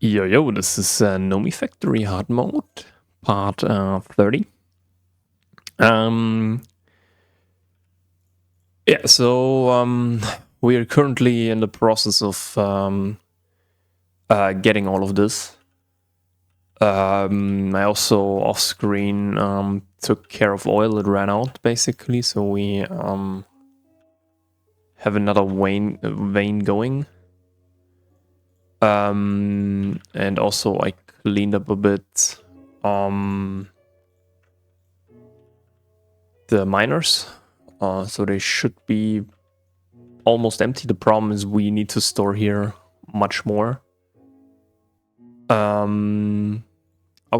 Yo, this is Nomifactory hard mode, part 30. We are currently in the process of getting all of this. I also off screen took care of oil. It ran out basically, so we have another vein going. And also I cleaned up a bit the miners, so they should be almost empty. The problem is we need to store here much more. We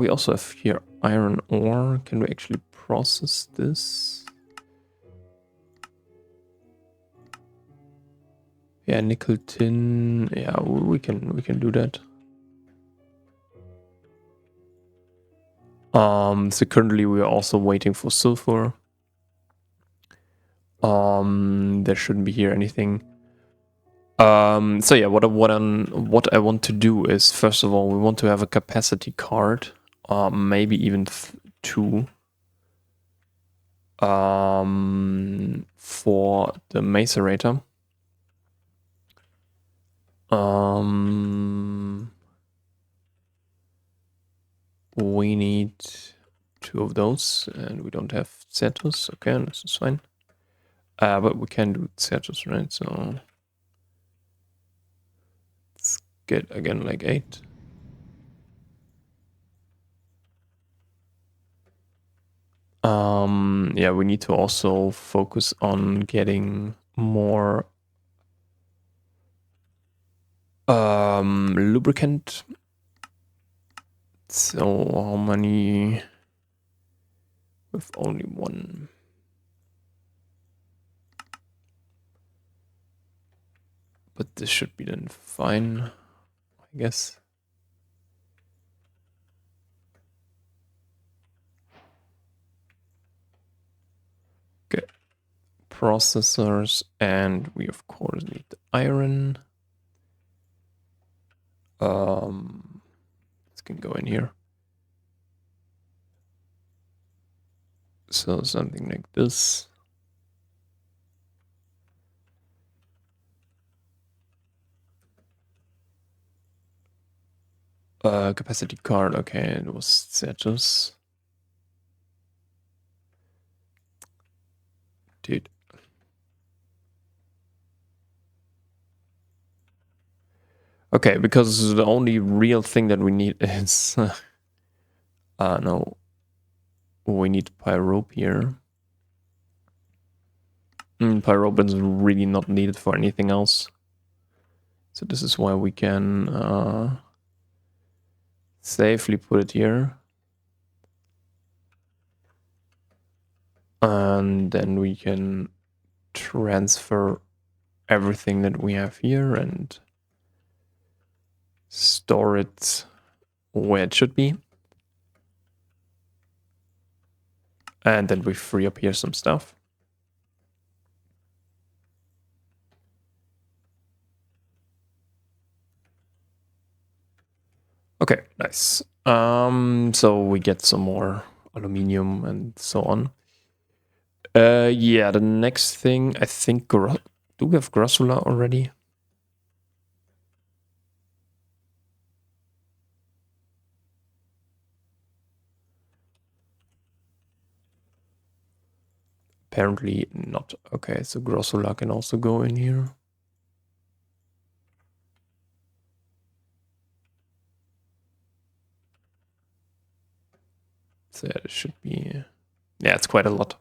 also have here iron ore. Can we actually process this? Yeah, nickel, tin. Yeah, we can do that. So currently we are also waiting for sulfur. There shouldn't be here anything. So yeah, what I want to do is, first of all, we want to have a capacity card, maybe even 2, for the macerator. We need 2 of those, and we don't have Certus. Okay, this is fine. But we can do Certus, right? So let's get again like 8. Yeah, we need to also focus on getting more lubricant. So how many? With only 1. But this should be then fine, I guess. Okay. Processors, and we of course need the iron. This can go in here. So something like this. Capacity card, okay, it was Certus. Dude. Okay, because the only real thing that we need is... no. We need pyrope here. Pyrope is really not needed for anything else. So this is why we can safely put it here. And then we can transfer everything that we have here and store it where it should be. And then we free up here some stuff. Okay, nice. So we get some more aluminium and so on. Yeah, the next thing, I think, do we have Grossula already? Apparently not. Okay, so Grossula can also go in here. So yeah, it should be... Yeah, it's quite a lot.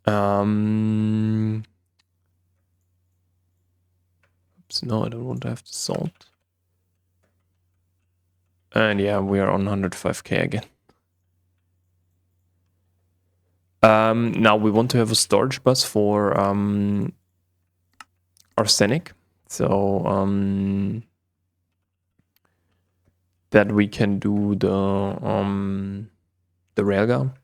Oops, no, I don't want to have the salt. And yeah, we are on 105k again. Now we want to have a storage bus for arsenic. So that we can do the railgun.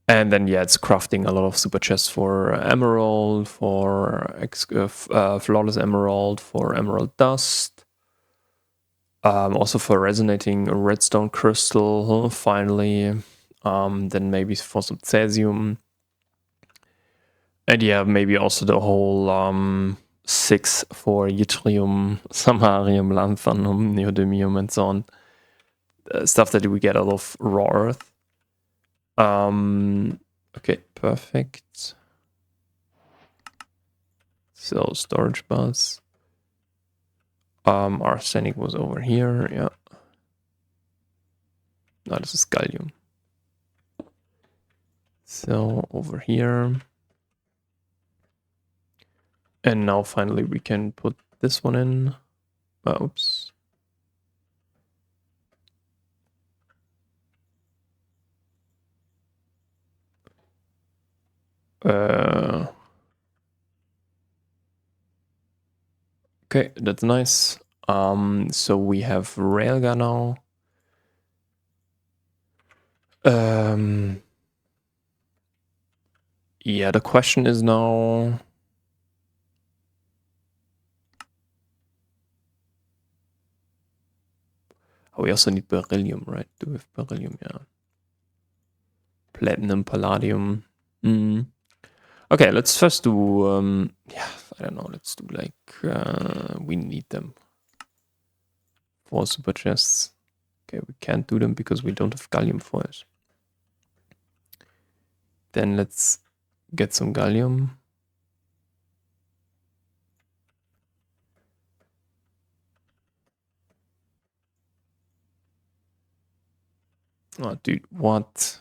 And then, yeah, it's crafting a lot of super chests for emerald, for flawless emerald, for emerald dust. Also for resonating redstone crystal, finally. Then maybe for some cesium. And yeah, maybe also the whole 6 for yttrium, samarium, lanthanum, neodymium, and so on. Stuff that we get out of raw earth. Okay, perfect. So storage bus. Arsenic was over here, yeah. No, this is gallium. So over here. And now finally we can put this one in. Oops. Okay, that's nice. So we have railgun now. Yeah, the question is now. Oh, we also need beryllium, right? Do we have beryllium? Yeah. Platinum, palladium. Okay, let's first do, yeah, I don't know, let's do like, we need them for super chests. Okay, we can't do them because we don't have gallium for it. Then let's get some gallium. Oh, dude, what?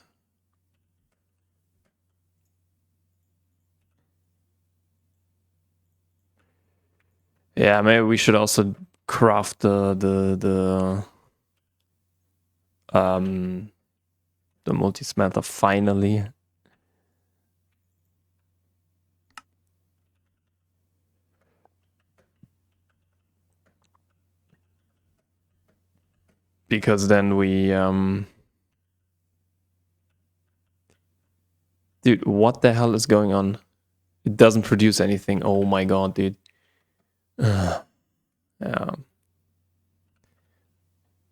Yeah, maybe we should also craft the multi-smelter finally. Because then we dude, what the hell is going on? It doesn't produce anything. Oh my god, dude. Yeah.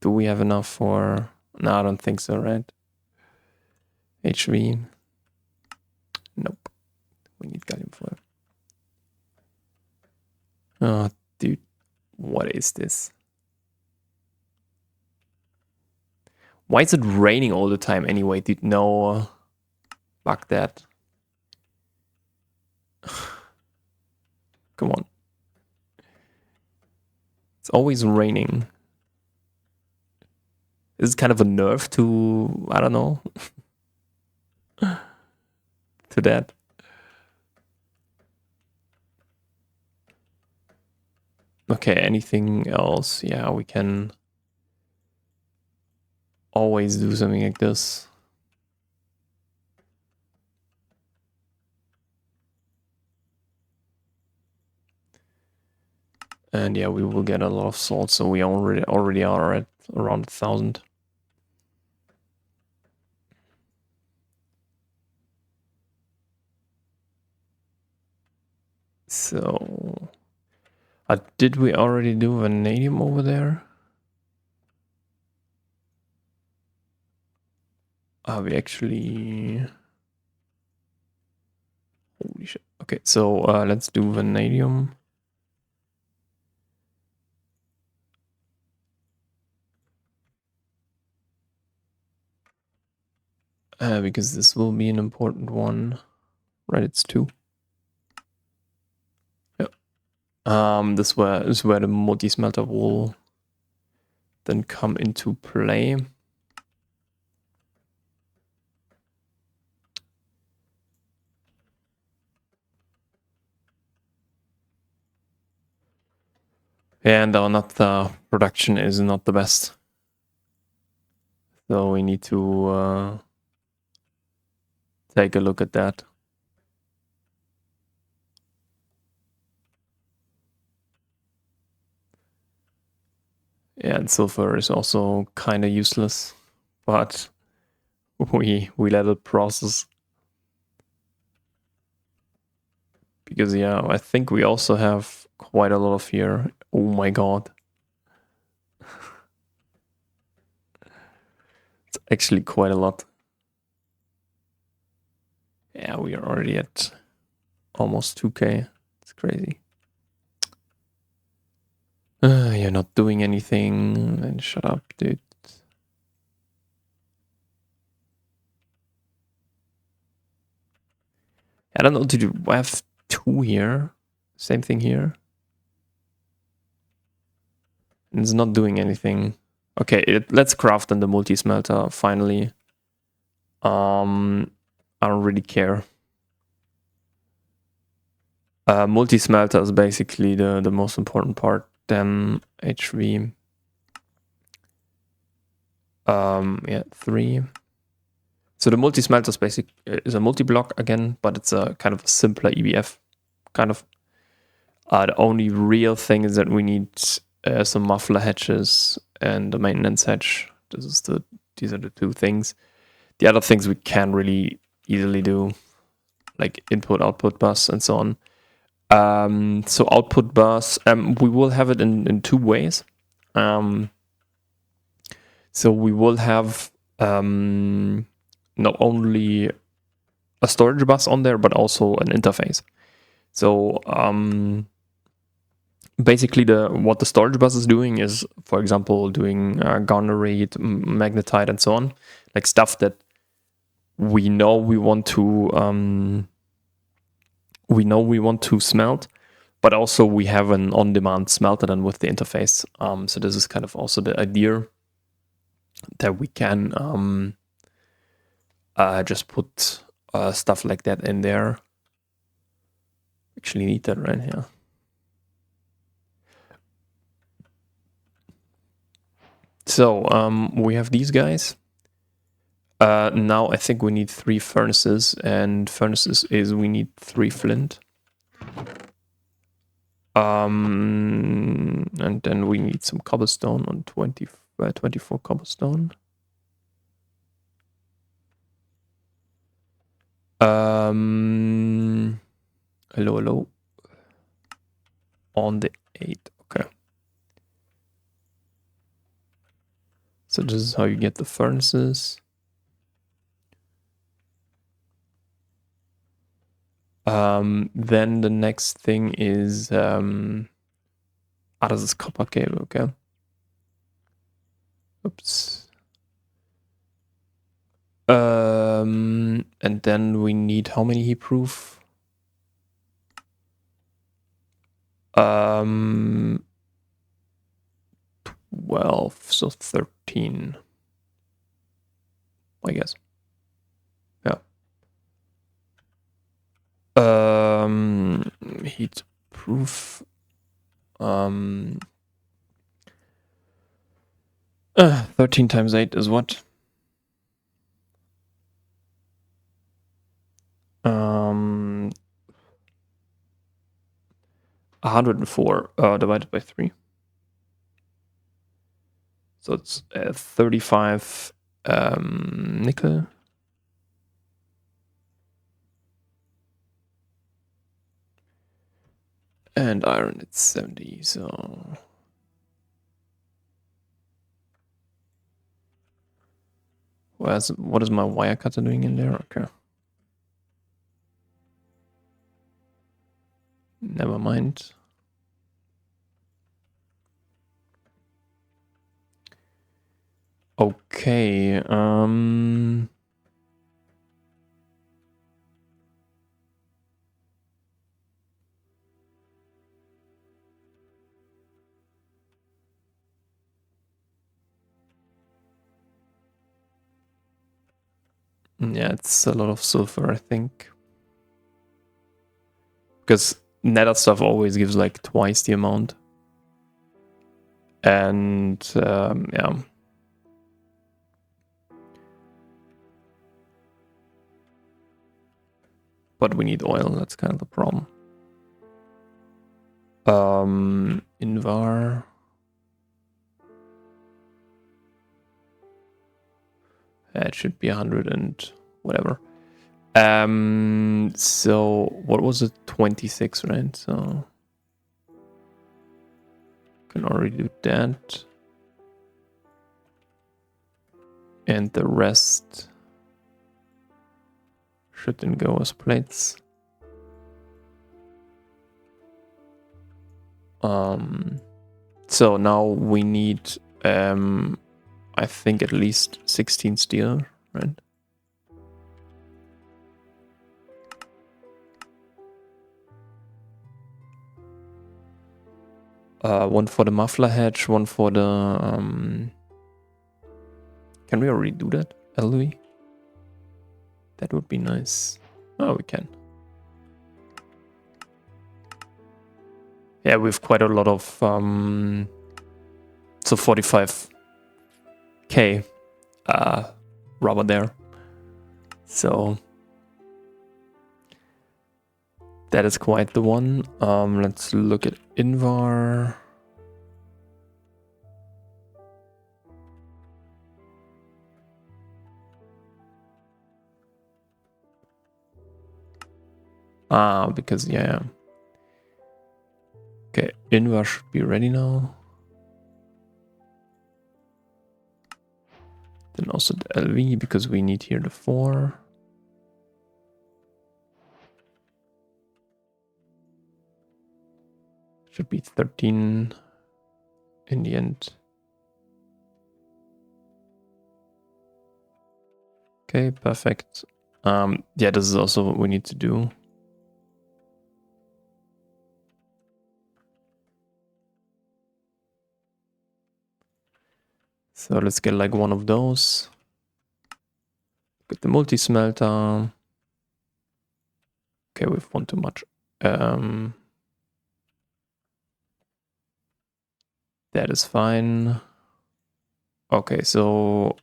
Do we have enough for... No, I don't think so, right? HV. Nope. We need gallium for it. Oh, dude. What is this? Why is it raining all the time anyway, dude? No. Fuck that. Come on. It's always raining. Is it kind of a nerf to... I don't know. To that. Okay, anything else? Yeah, we can always do something like this. And yeah, we will get a lot of salt, so we already are at around 1,000. So, did we already do vanadium over there? We actually... Holy shit. Okay, so let's do vanadium. Because this will be an important one. Right, it's 2. Yep. This is where the multi-smelter will then come into play. And our naphtha production is not the best. So we need to take a look at that. Yeah, and sulfur is also kind of useless, but we let it process. Because, yeah, I think we also have quite a lot of here. Oh my god. It's actually quite a lot. Yeah, we are already at almost 2k. It's crazy. You're not doing anything. Then shut up, dude. I don't know. Did you have 2 here? Same thing here. And it's not doing anything. Okay, let's craft in the multi-smelter finally. I don't really care. Multi-smelter is basically the most important part. Then HV. Yeah, 3. So the multi-smelter is a multi-block again, but it's a kind of a simpler EBF, kind of. The only real thing is that we need some muffler hatches and a maintenance hatch. These are the 2 things. The other things we can really easily do, like input, output bus, and so on. So output bus, we will have it in 2 ways. So we will have not only a storage bus on there, but also an interface. So basically, what the storage bus is doing is, for example, doing garnerite, magnetite, and so on, like stuff that we know we want to smelt, but also we have an on-demand smelter then with the interface. So this is kind of also the idea that we can just put stuff like that in there. Actually need that right here. So we have these guys. Now I think we need 3 furnaces, and furnaces is we need 3 flint. And then we need some cobblestone on 24 cobblestone. Hello. On the 8, okay. So this is how you get the furnaces. Then the next thing is this is copper cable, okay. Oops. And then we need how many heat proof? 12, so 13, I guess. Yeah. Heat proof. 13 times 8 is what? 104 divided by 3. So it's 35 nickel. And iron, it's 70, so... What is my wire cutter doing in there? Okay. Never mind. Okay, yeah, it's a lot of sulfur, I think. Because nether stuff always gives like twice the amount. And yeah. But we need oil, that's kind of the problem. Invar. It should be 100 and whatever. So what was it? 26, right? So can already do that. And the rest should then go as plates. So now we need, I think, at least 16 steel, right? One for the muffler hedge, one for the... Can we already do that, LV? That would be nice. Oh, we can. Yeah, we have quite a lot of... so 45k rubber there. So that is quite the one. Let's look at Invar. Because, yeah. Okay, Invar should be ready now. Then also the LV, because we need here the 4. Should be 13 in the end. Okay, perfect. Yeah, this is also what we need to do. So let's get like one of those. Get the multi-smelter. Okay, we've won too much. That is fine. Okay, so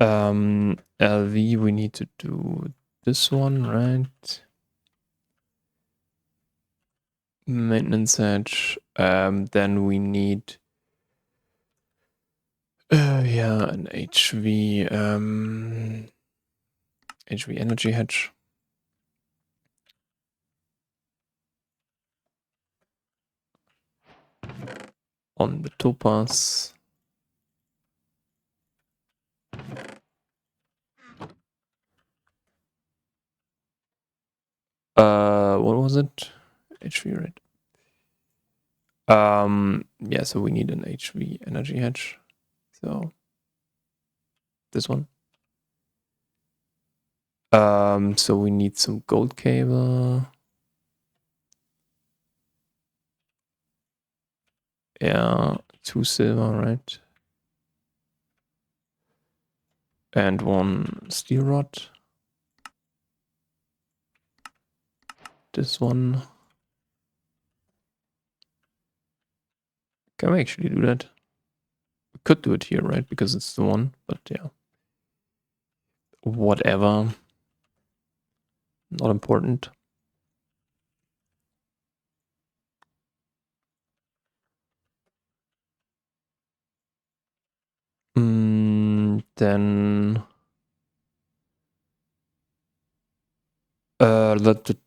LV, we need to do this one, right? Maintenance edge. Then we need yeah, an HV HV energy hedge. On the topaz. What was it? HV, right? Yeah, so we need an HV energy hedge. So this one. So we need some gold cable. Yeah, 2 silver, right? And 1 steel rod. This one. Can we actually do that? We could do it here, right? Because it's the one, but yeah. Whatever. Not important. Then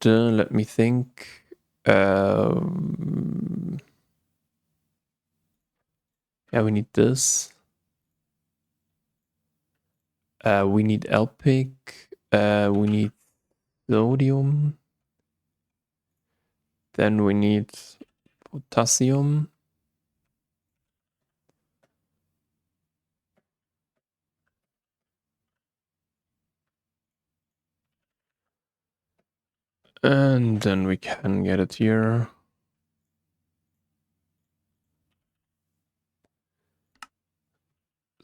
let me think. Yeah, we need this. We need LPIC. We need sodium. Then we need potassium. And then we can get it here.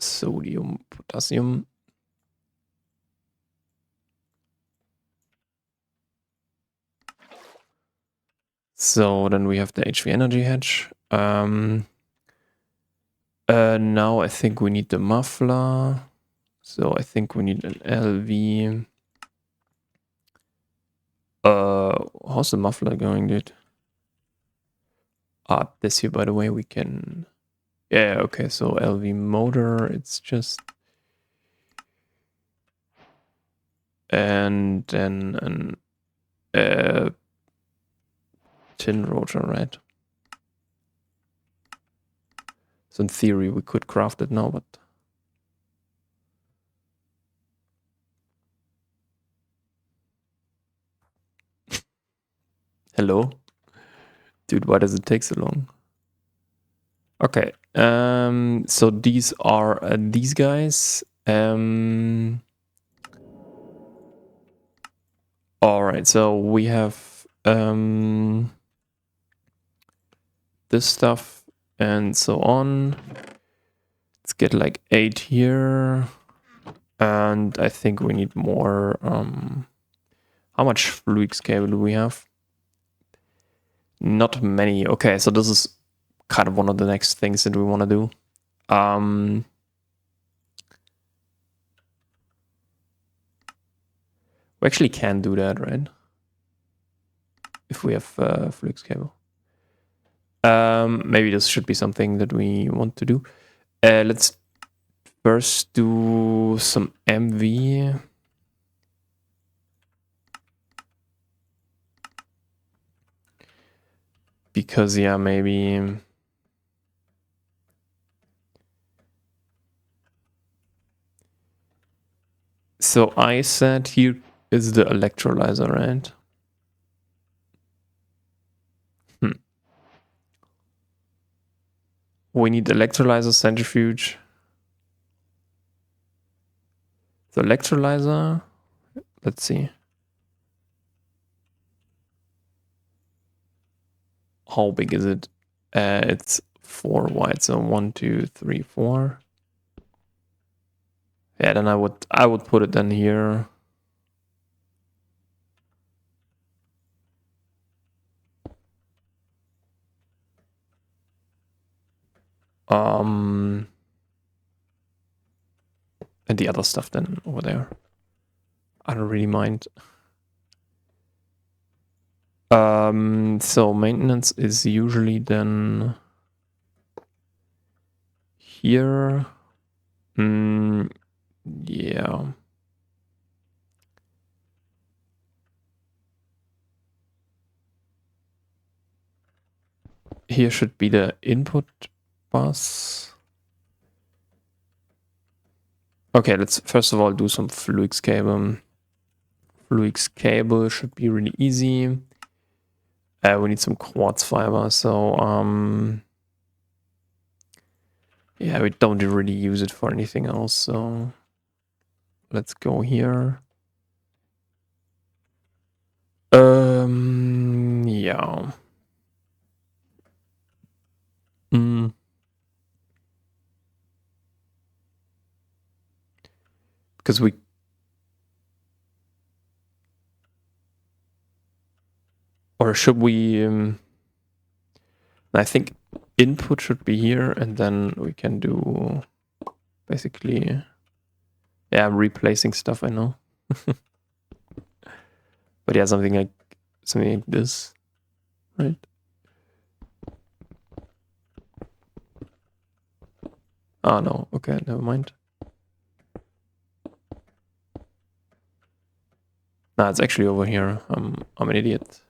Sodium, potassium. So then we have the HV energy hedge. Now I think we need the muffler. So I think we need an LV. How's the muffler going, dude? This here, by the way, we can... Yeah, okay, so LV motor, it's just... and then an tin rotor, right? So in theory, we could craft it now, but hello, dude, why does it take so long? Okay, so these are these guys. All right, so we have this stuff and so on. Let's get like 8 here, and I think we need more. How much fluix cable do we have? Not many. Okay, so this is kind of one of the next things that we want to do. We actually can do that, right? If we have fluix cable. Maybe this should be something that we want to do. Let's first do some MV. Because, yeah, maybe... So I said here is the electrolyzer, right? We need electrolyzer, centrifuge. The electrolyzer, let's see. How big is it? It's 4 wide, so 1, 2, 3, 4. Yeah, then I would put it then here. And the other stuff then over there. I don't really mind. So maintenance is usually then here. Yeah. Here should be the input bus. Okay, let's first of all do some fluix cable. Fluix cable should be really easy. We need some quartz fiber, so yeah, we don't really use it for anything else, so let's go here. Yeah. Because we... Or should we... I think input should be here, and then we can do basically... Yeah, I'm replacing stuff, I know. But yeah, something like this, right? Oh no, okay, never mind. Nah, it's actually over here. I'm an idiot.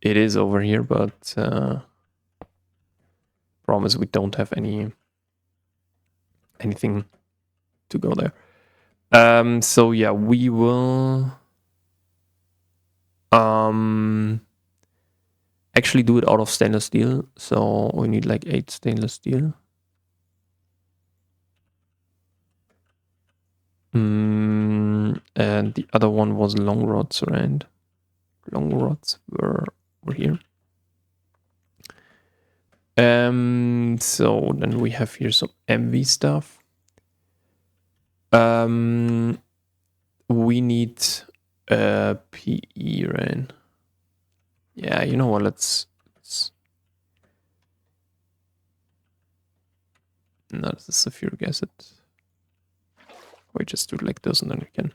It is over here, but problem is we don't have anything to go there. So yeah, we will actually do it out of stainless steel. So we need like 8 stainless steel. And the other one was long rods, right? Long rods were here. So then we have here some MV stuff. We need PE, right? Yeah, you know what? Let's no, this is sulfuric acid. We just do it like this, and then we can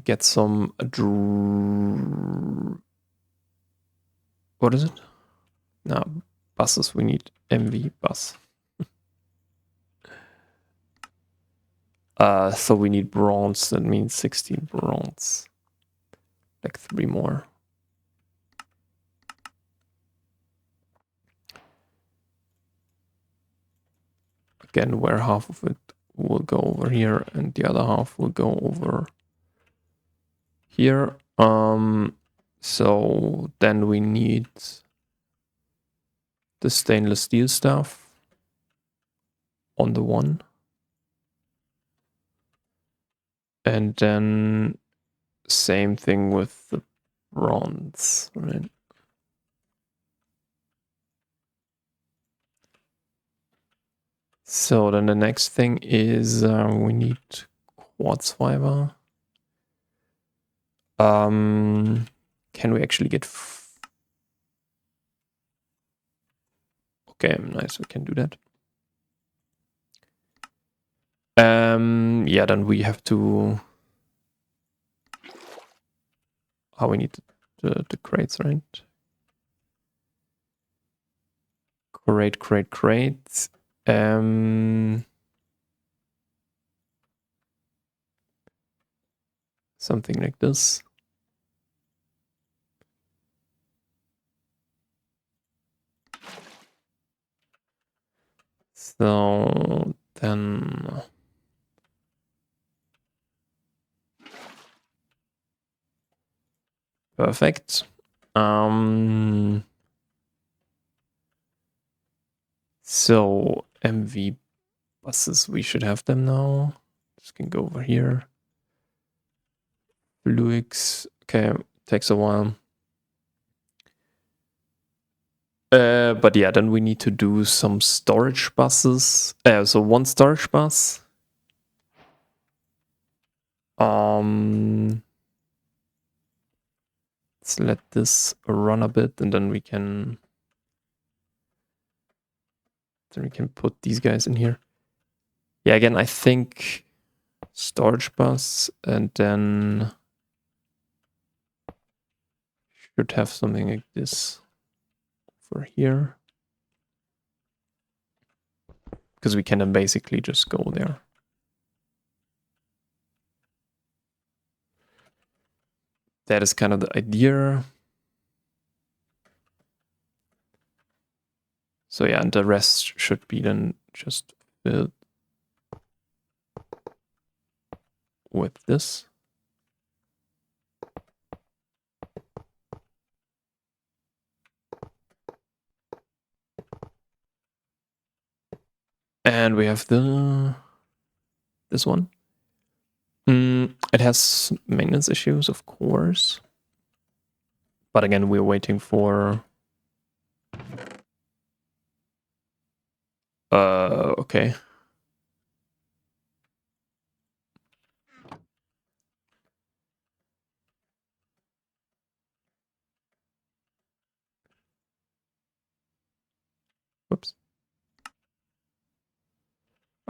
get some what is it? No, buses. We need MV bus. So we need bronze. That means 16 bronze. Like 3 more. Again, where half of it will go over here and the other half will go over here. So then we need the stainless steel stuff on the one. And then same thing with the bronze, right? So then the next thing is we need quartz fiber. Can we actually get... Okay, nice, we can do that. Yeah, then we have to... we need the crates, right? Crate. Something like this. So then... Perfect. So MV buses, we should have them now. Just can go over here. Fluix. Okay, takes a while. But yeah, then we need to do some storage buses. So one storage bus. Let's let this run a bit, and then we can put these guys in here. Yeah, again, I think storage bus, and then should have something like this for here, because we can then basically just go there. That is kind of the idea. So yeah, and the rest should be then just filled with this. And we have this one. It has maintenance issues, of course. But again, we're waiting for... okay. Whoops.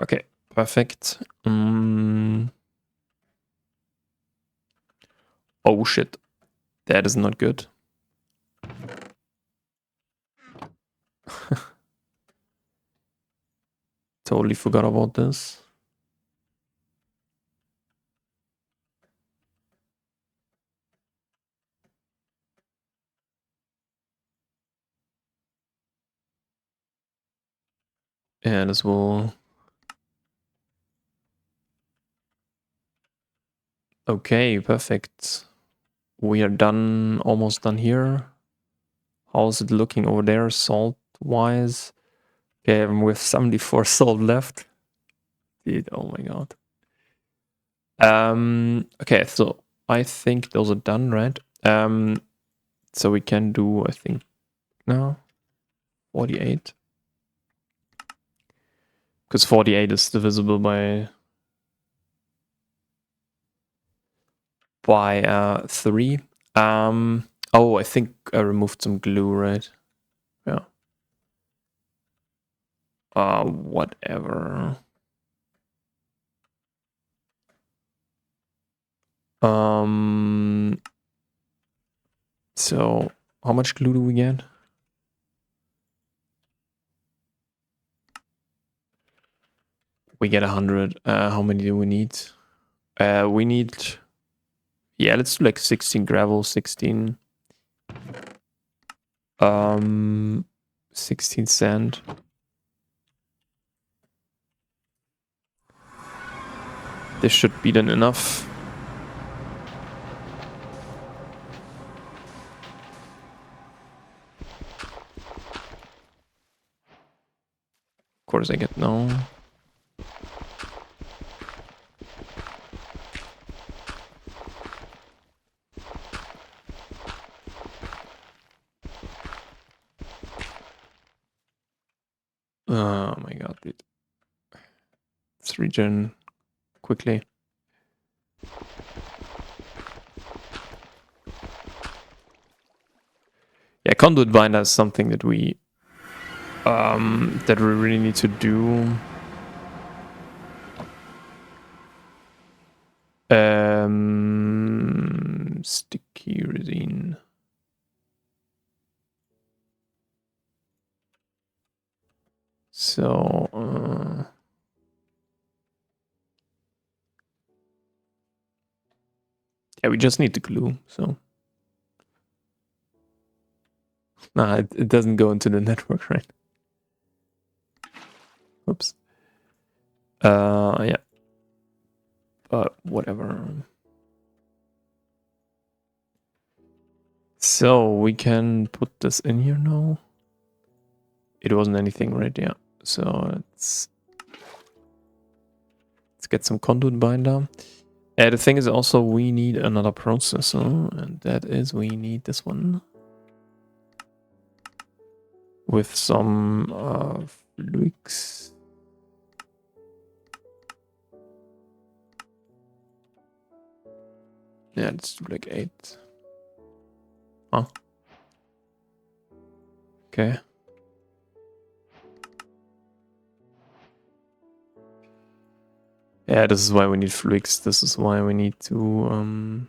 Okay, perfect. Oh shit. That is not good. Totally forgot about this. Yeah, this will... Okay, perfect. We are done, almost done here. How's it looking over there, salt-wise? Okay, I'm with 74 salt left. Dude, oh my god. Okay, so I think those are done, right? So we can do, I think, no, 48. Because 48 is divisible by 3. Oh, I think I removed some glue, right? Yeah. Whatever. So how much glue do we get? We get 100. How many do we need? We need... Yeah, let's do like 16 gravel, 16... 16 sand. This should be then enough. Of course I get no. Oh my god, dude. Let's regen quickly. Yeah, conduit binder is something that we really need to do. Sticky resin. So yeah, we just need the glue. So nah, it doesn't go into the network, right? Oops. Yeah. But whatever. So we can put this in here now. It wasn't anything, right? Yeah. So let's get some conduit binder. The thing is also we need another processor, and that is we need this one with some fluids. Yeah, let's do like 8. Huh? Okay. Yeah, this is why we need fluids. This is why we need to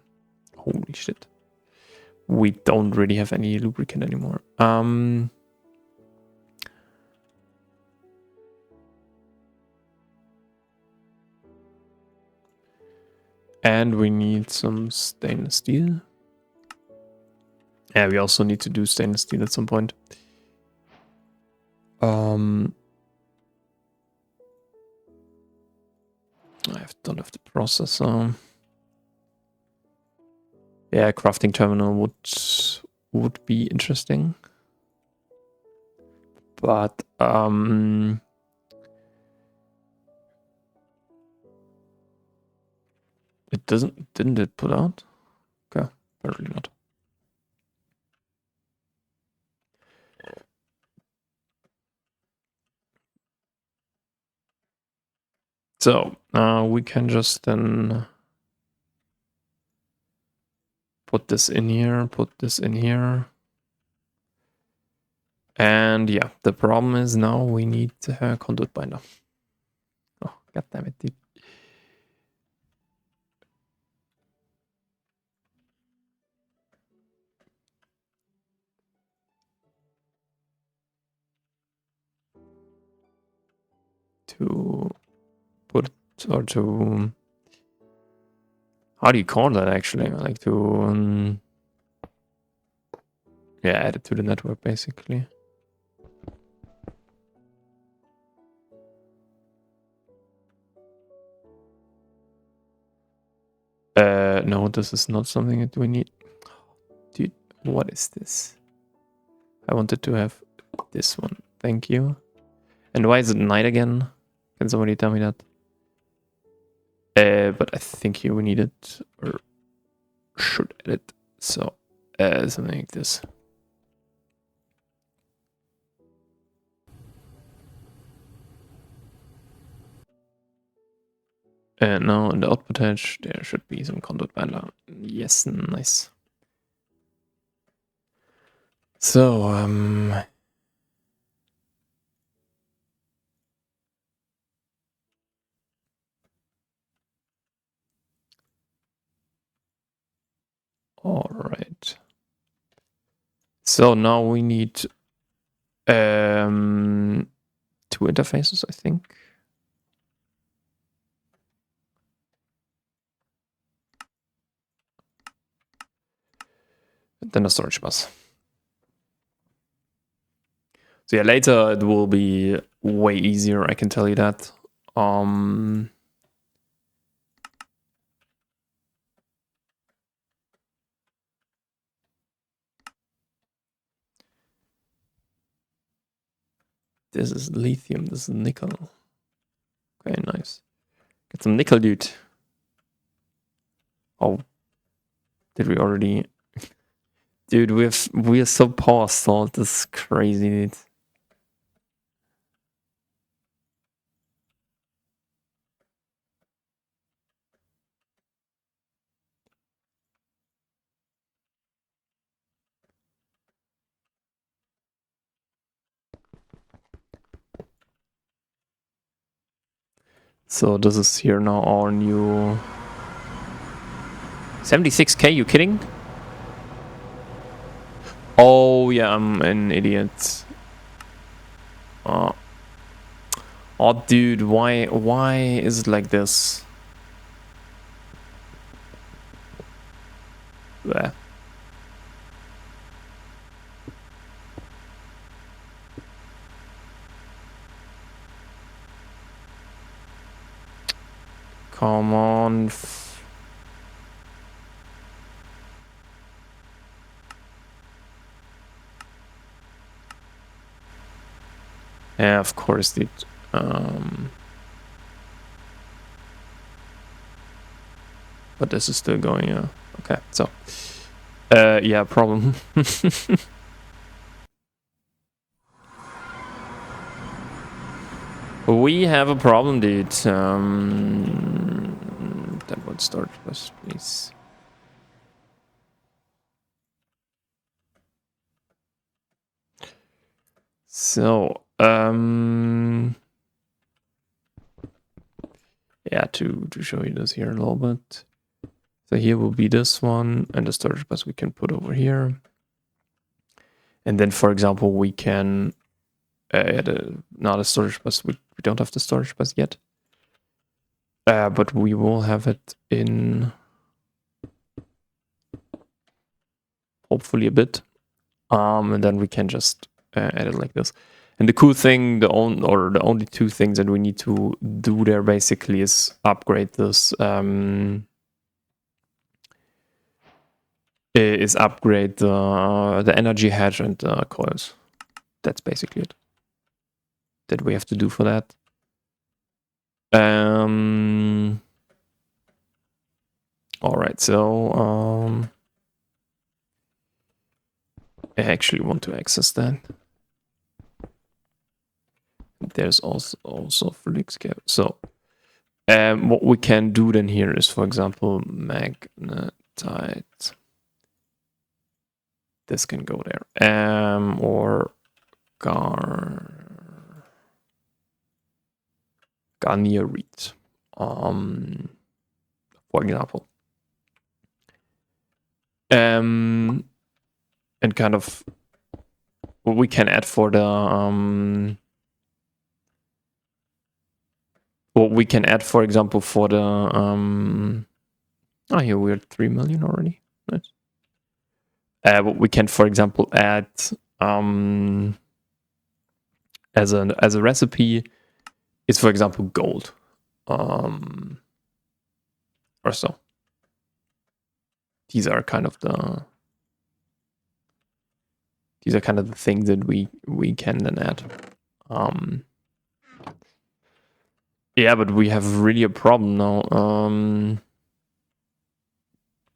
holy shit. We don't really have any lubricant anymore. And we need some stainless steel. Yeah, we also need to do stainless steel at some point. I don't have the processor. Yeah, crafting terminal would be interesting. But it didn't it put out? Okay, apparently not. So we can just then put this in here, put this in here. And yeah, the problem is now we need a conduit binder. Oh, god damn it, dude. To put, or to, how do you call that actually? Like to, yeah, add it to the network basically. No, this is not something that we need. Dude, what is this? I wanted to have this one. Thank you. And why is it night again? Can somebody tell me that? But I think here we need it, or should add it. So, something like this. And now in the output edge, there should be some conduit binder. Yes, nice. So, all right. So now we need 2 interfaces, I think. than a storage bus. So yeah, later it will be way easier, I can tell you that. This is lithium, this is nickel. Okay, nice. Get some nickel, dude. Oh, did we already? Dude, we are so power salt. This is crazy, dude. So this is here now our new 76k. You kidding? Oh yeah, I'm an idiot. Oh, dude, why is it like this? Bleh. Come on. Yeah, of course, dude. But this is still going. Okay, so yeah, problem. We have a problem, dude. That would start first, please. So, yeah, to show you this here a little bit. So here will be this one, and the storage bus we can put over here. And then, for example, we can add not a storage bus. We don't have the storage bus yet. But we will have it in hopefully a bit. And then we can just add it like this. And the cool thing, the only two things that we need to do there basically is upgrade this. Is upgrade the energy hedge and the coils. That's basically it that we have to do for that. All right, so I actually want to access that. There's also Felix cap. So what we can do then here is, for example, magnetite. This can go there. Or garnierite. For example. And kind of what we can add for the what we can add, for example, for the oh, here we're at 3 million already. Nice. What we can, for example, add as a recipe is, for example, gold, or so. These are kind of the things that we can then add. Yeah, but we have really a problem now.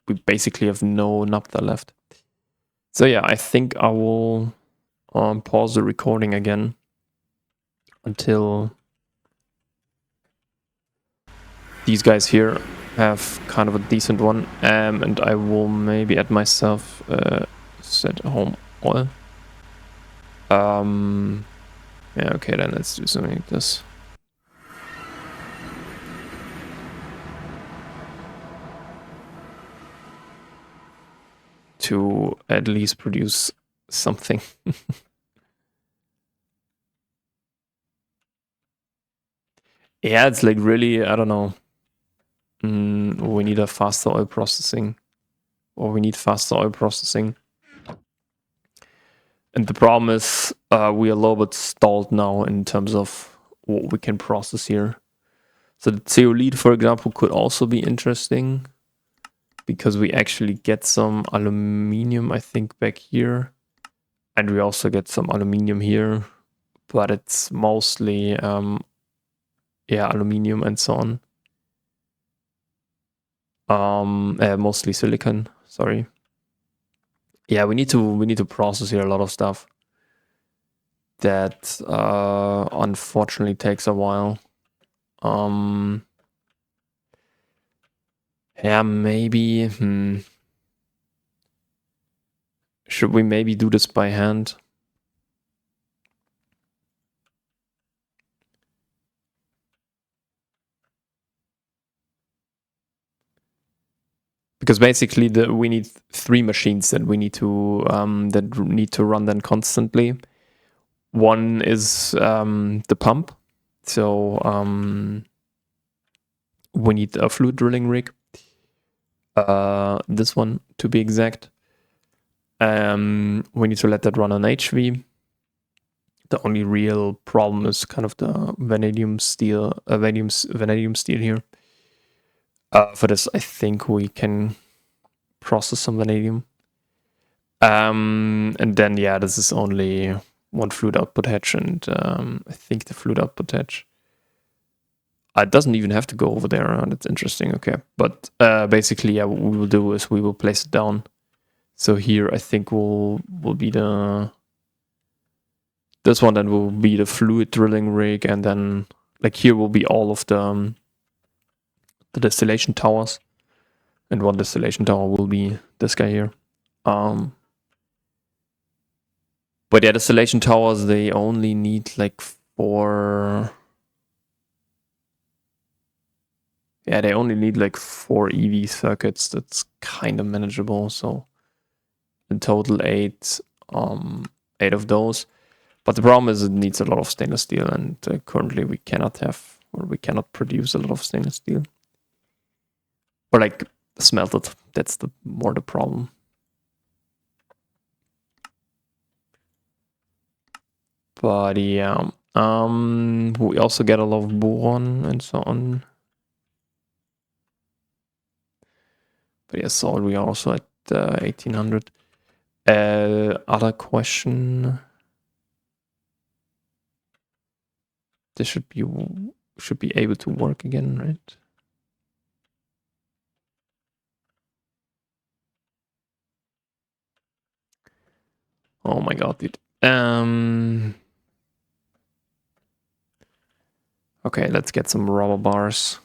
We basically have no naphtha left. So yeah, I think I will pause the recording again until these guys here have kind of a decent one, and I will maybe add myself set home oil. Yeah, okay, then let's do something like this. To at least produce something. Yeah, it's like really, I don't know. We need a faster oil processing, or we need faster oil processing. And the problem is we are a little bit stalled now in terms of what we can process here. So the zeolite, for example, could also be interesting because we actually get some aluminium, I think, back here. And we also get some aluminium here, but it's mostly, yeah, aluminium and so on. Mostly silicon, sorry. Yeah, we need to process here a lot of stuff. That unfortunately takes a while. Yeah, maybe. Should we maybe do this by hand? Because basically, we need 3 machines that we need to run then constantly. One is the pump, so we need a fluid drilling rig. This one, to be exact. We need to let that run on HV. The only real problem is kind of the vanadium steel here. For this, I think we can process some vanadium. And then, yeah, this is only one fluid output hatch, and I think the fluid output hatch. It doesn't even have to go over there. That's interesting. Okay, but basically, yeah, what we will do is we will place it down. So here, I think will be this one. Then will be the fluid drilling rig, and then like here will be all of the distillation towers, and one distillation tower will be this guy here. But yeah, distillation towers, they only need like 4. Yeah, they only need like 4 EV circuits. That's kind of manageable. So in total 8 of those. But the problem is it needs a lot of stainless steel, and currently we cannot produce a lot of stainless steel. Or like smelted. That's more the problem. But yeah, we also get a lot of boron and so on. But yeah, so we are also at 1800. Other question. This should be able to work again, right? Oh my god, dude. Okay, let's get some rubber bars.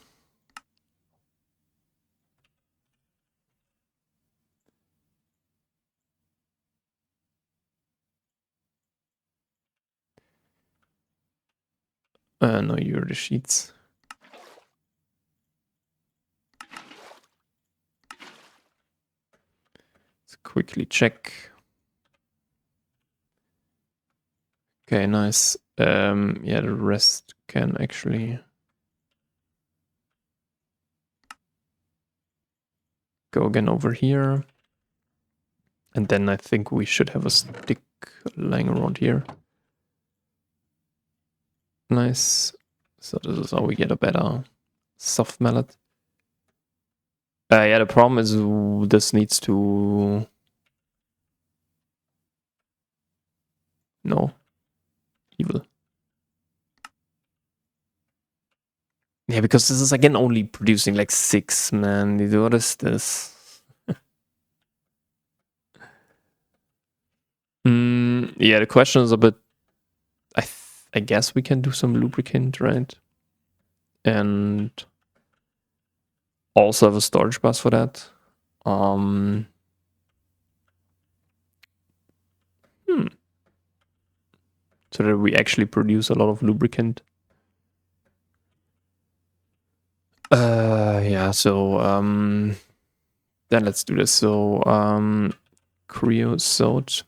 No, you're the sheets. Let's quickly check. Okay, nice. Yeah, the rest can actually go again over here. And then I think we should have a stick lying around here. Nice. So this is how we get a better soft mallet. Yeah, the problem is this needs to... No. Evil. Yeah, because this is again only producing like 6, man. What is this? Yeah, the question is a bit... I guess we can do some lubricant, right? And also have a storage bus for that. So that we actually produce a lot of lubricant. Yeah, so then let's do this. So creosote.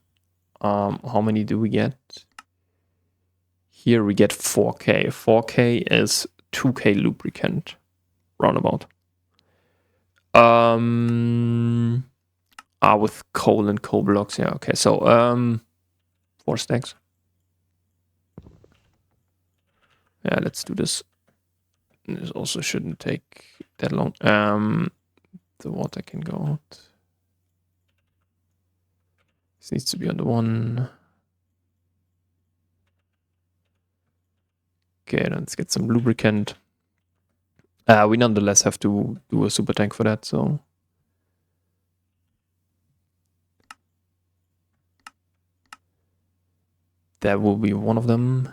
How many do we get? Here we get 4K. 4K is 2K lubricant, roundabout. With coal and coal blocks. Yeah, okay. So 4 stacks. Yeah, let's do this. This also shouldn't take that long. The water can go out. This needs to be on the one. Okay, let's get some lubricant. We nonetheless have to do a super tank for that, so. That will be one of them.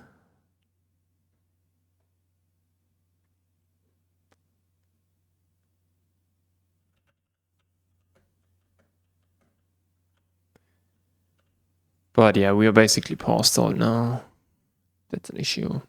But yeah, we are basically power stalled now. That's an issue.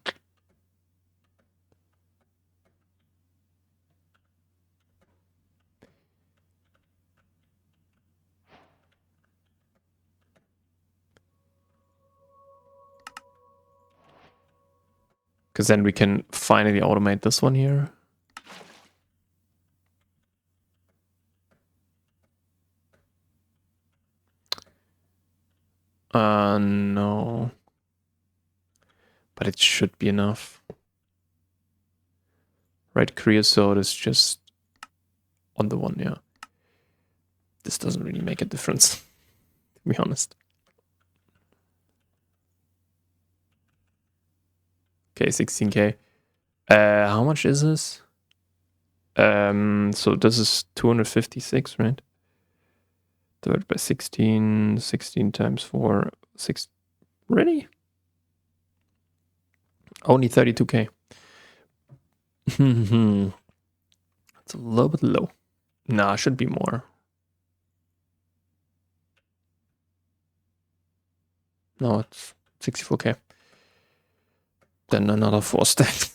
Because then we can finally automate this one here. No. But it should be enough. Right, creosote is just on the one, yeah. This doesn't really make a difference, to be honest. Okay, 16k. How much is this? So this is 256, right? Divided by 16, 16 times 4, 6. Really? Only 32k. It's a little bit low. Nah, should be more. No, it's 64k. Then another 4 stacks.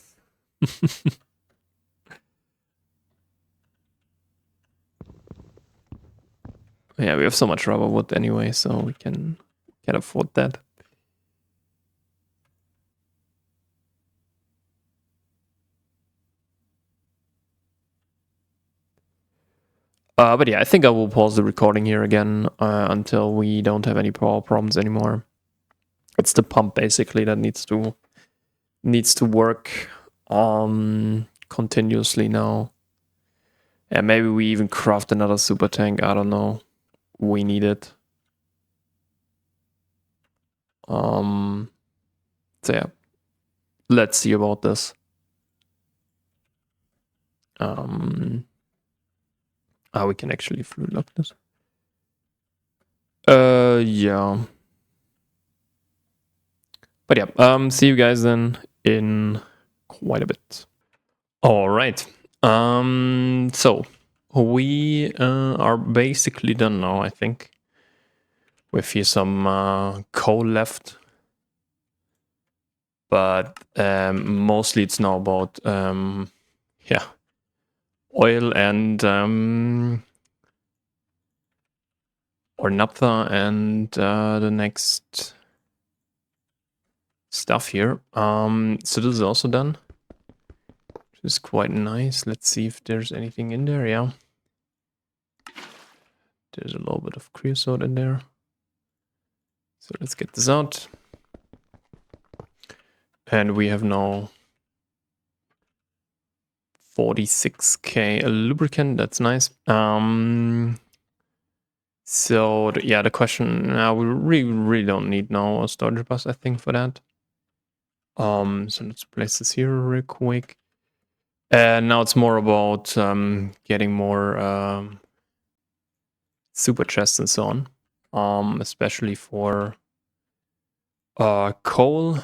Yeah, we have so much rubber wood anyway, so we can afford that. But yeah, I think I will pause the recording here again until we don't have any power problems anymore. It's the pump basically that needs to work continuously now. Yeah, maybe we even craft another super tank. I don't know. We need it. So yeah, let's see about this. We can actually fluid lock this. Yeah. But yeah, see you guys then in quite a bit. All right. So we are basically done now, I think. With here some coal left. But mostly it's now about yeah, oil and or naphtha and the next stuff here. So this is also done. Which is quite nice. Let's see if there's anything in there. Yeah. There's a little bit of creosote in there. So let's get this out. And we have now 46k lubricant. That's nice. So yeah, the question we really don't need now a storage bus, I think, for that. So let's place this here real quick. And now it's more about getting more super chests and so on, especially for coal.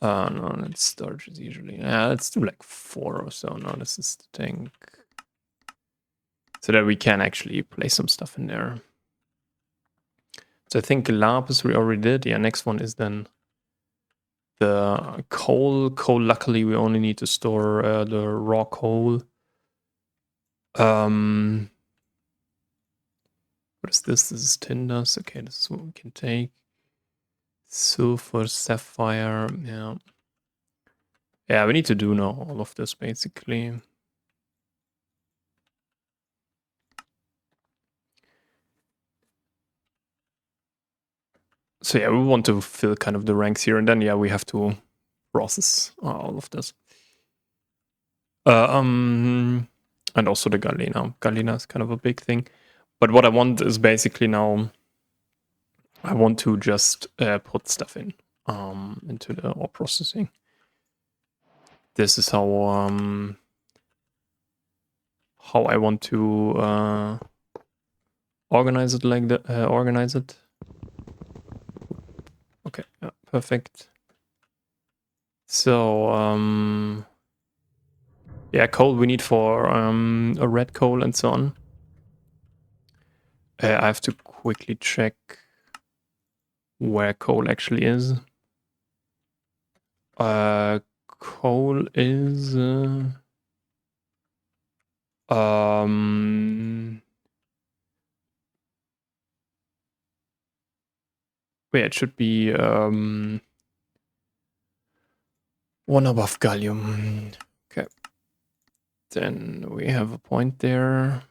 No, let's storage is usually. Let's do like 4 or so. No, this is the tank. So that we can actually place some stuff in there. So I think lapis we already did. Yeah, next one is then the coal. Coal, luckily, we only need to store the raw coal. What is this? This is tin dust. Okay, this is what we can take. Sulfur, sapphire. Yeah. Yeah, we need to do now all of this basically. So yeah, we want to fill kind of the ranks here, and then yeah, we have to process all of this. And also the Galena. Galena is kind of a big thing. But what I want is basically now, I want to just put stuff in into the ore processing. This is how I want to organize it like that. Organize it. Okay, yeah, perfect. So yeah, coal we need for a red coal and so on. I have to quickly check where coal actually is. Coal is wait, it should be one above gallium. Okay, then we have a point there.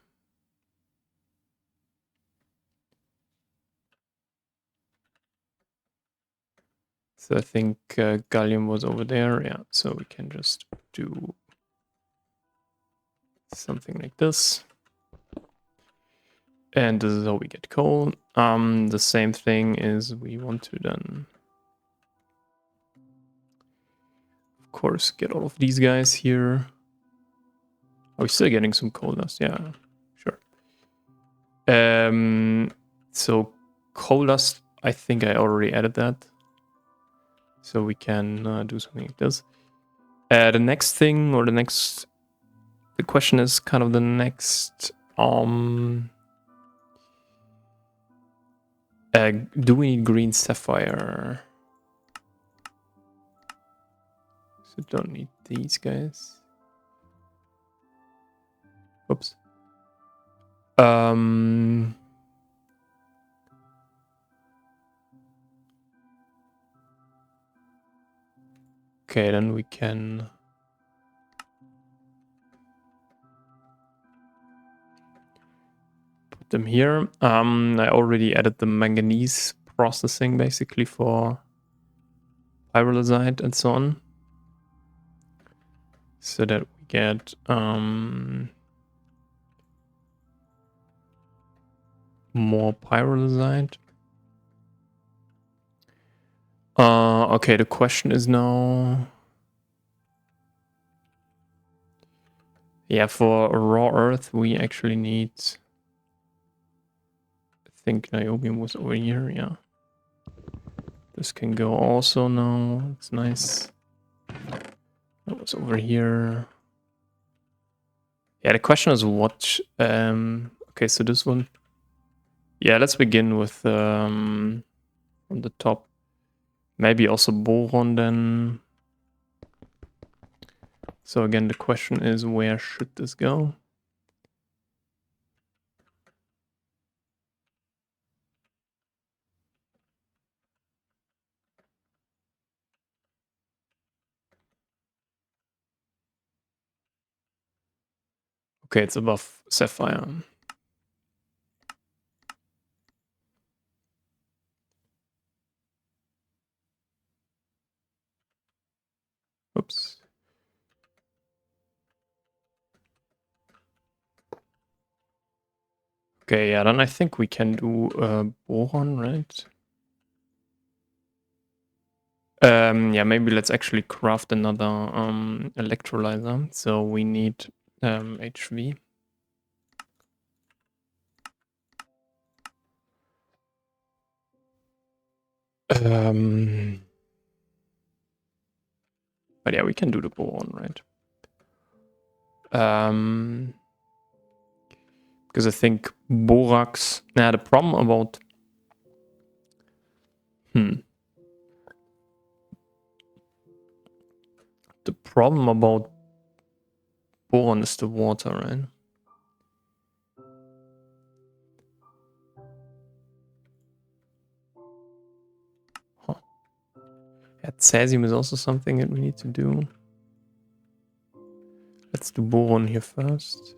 So I think gallium was over there. Yeah, so we can just do something like this. And this is how we get coal. The same thing is we want to then, of course, get all of these guys here. Are we still getting some coal dust? Yeah, sure. So coal dust, I think I already added that. So we can do something like this. The next thing, or the question is kind of the next, do we need green sapphire? So don't need these guys. Oops. Okay, then we can put them here. I already added the manganese processing basically for pyrolusite and so on, so that we get more pyrolusite. Okay, the question is now, yeah, for raw earth we actually need, I think niobium was over here. Yeah, this can go also now. It's nice. That was over here. Yeah, the question is what, okay, so this one, yeah, let's begin with from the top. Maybe also boron then. So again, the question is, where should this go? Okay, it's above sapphire. Oops. Okay, yeah, then I think we can do boron, right? Yeah, maybe let's actually craft another electrolyzer. So we need HV. But yeah, we can do the boron, right? Because I think borax. Now the problem about the problem about boron is the water, right? Huh. Yeah, cesium is also something that we need to do. Let's do boron here first.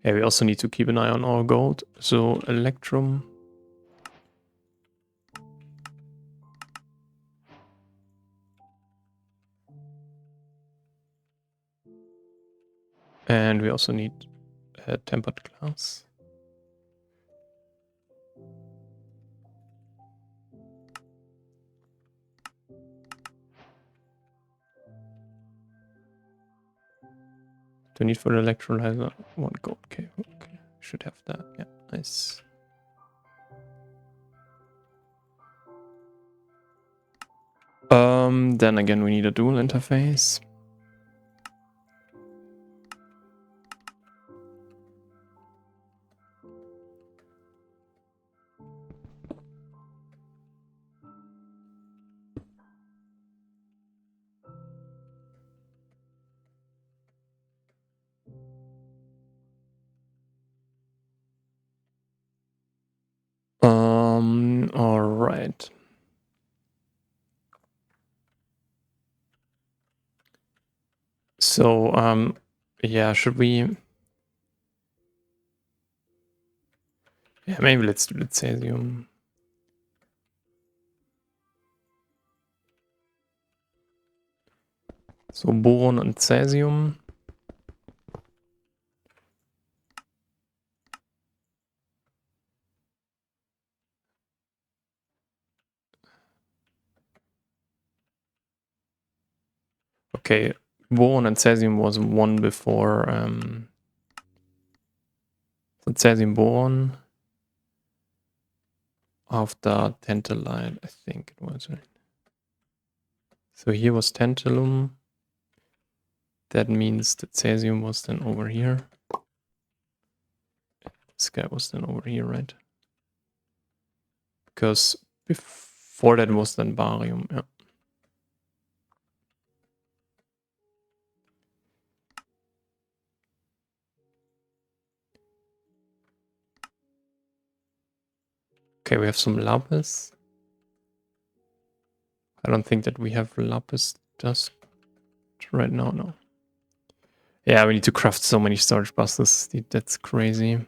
Yeah, we also need to keep an eye on our gold. So electrum. And we also need tempered glass. Do we need for the electrolyzer? 1 gold. Okay, okay. Should have that. Yeah, nice. Then again, we need a dual interface. All right. So, yeah, should we? Yeah, maybe let's do cesium. So boron and cesium. Okay, boron and cesium was 1 before. So cesium boron after tantalite, I think it was, right? So here was tantalum. That means that cesium was then over here. This guy was then over here, right? Because before that was then barium, yeah. Okay, we have some lapis. I don't think that we have lapis dust right now, no. Yeah, we need to craft so many storage buses. That's crazy.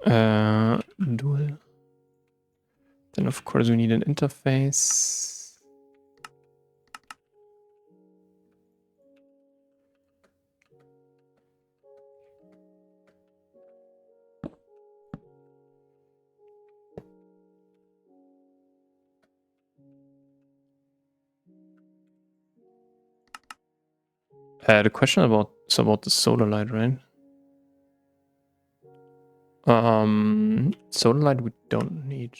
Dual. Then of course we need an interface. The question about the solar light, right? Solar light we don't need.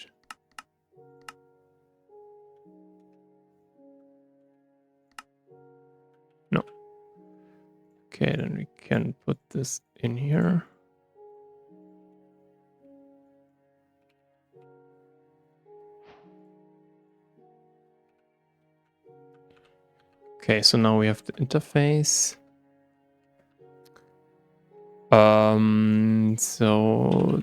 No. Okay, then we can put this in here. Okay, so now we have the interface. So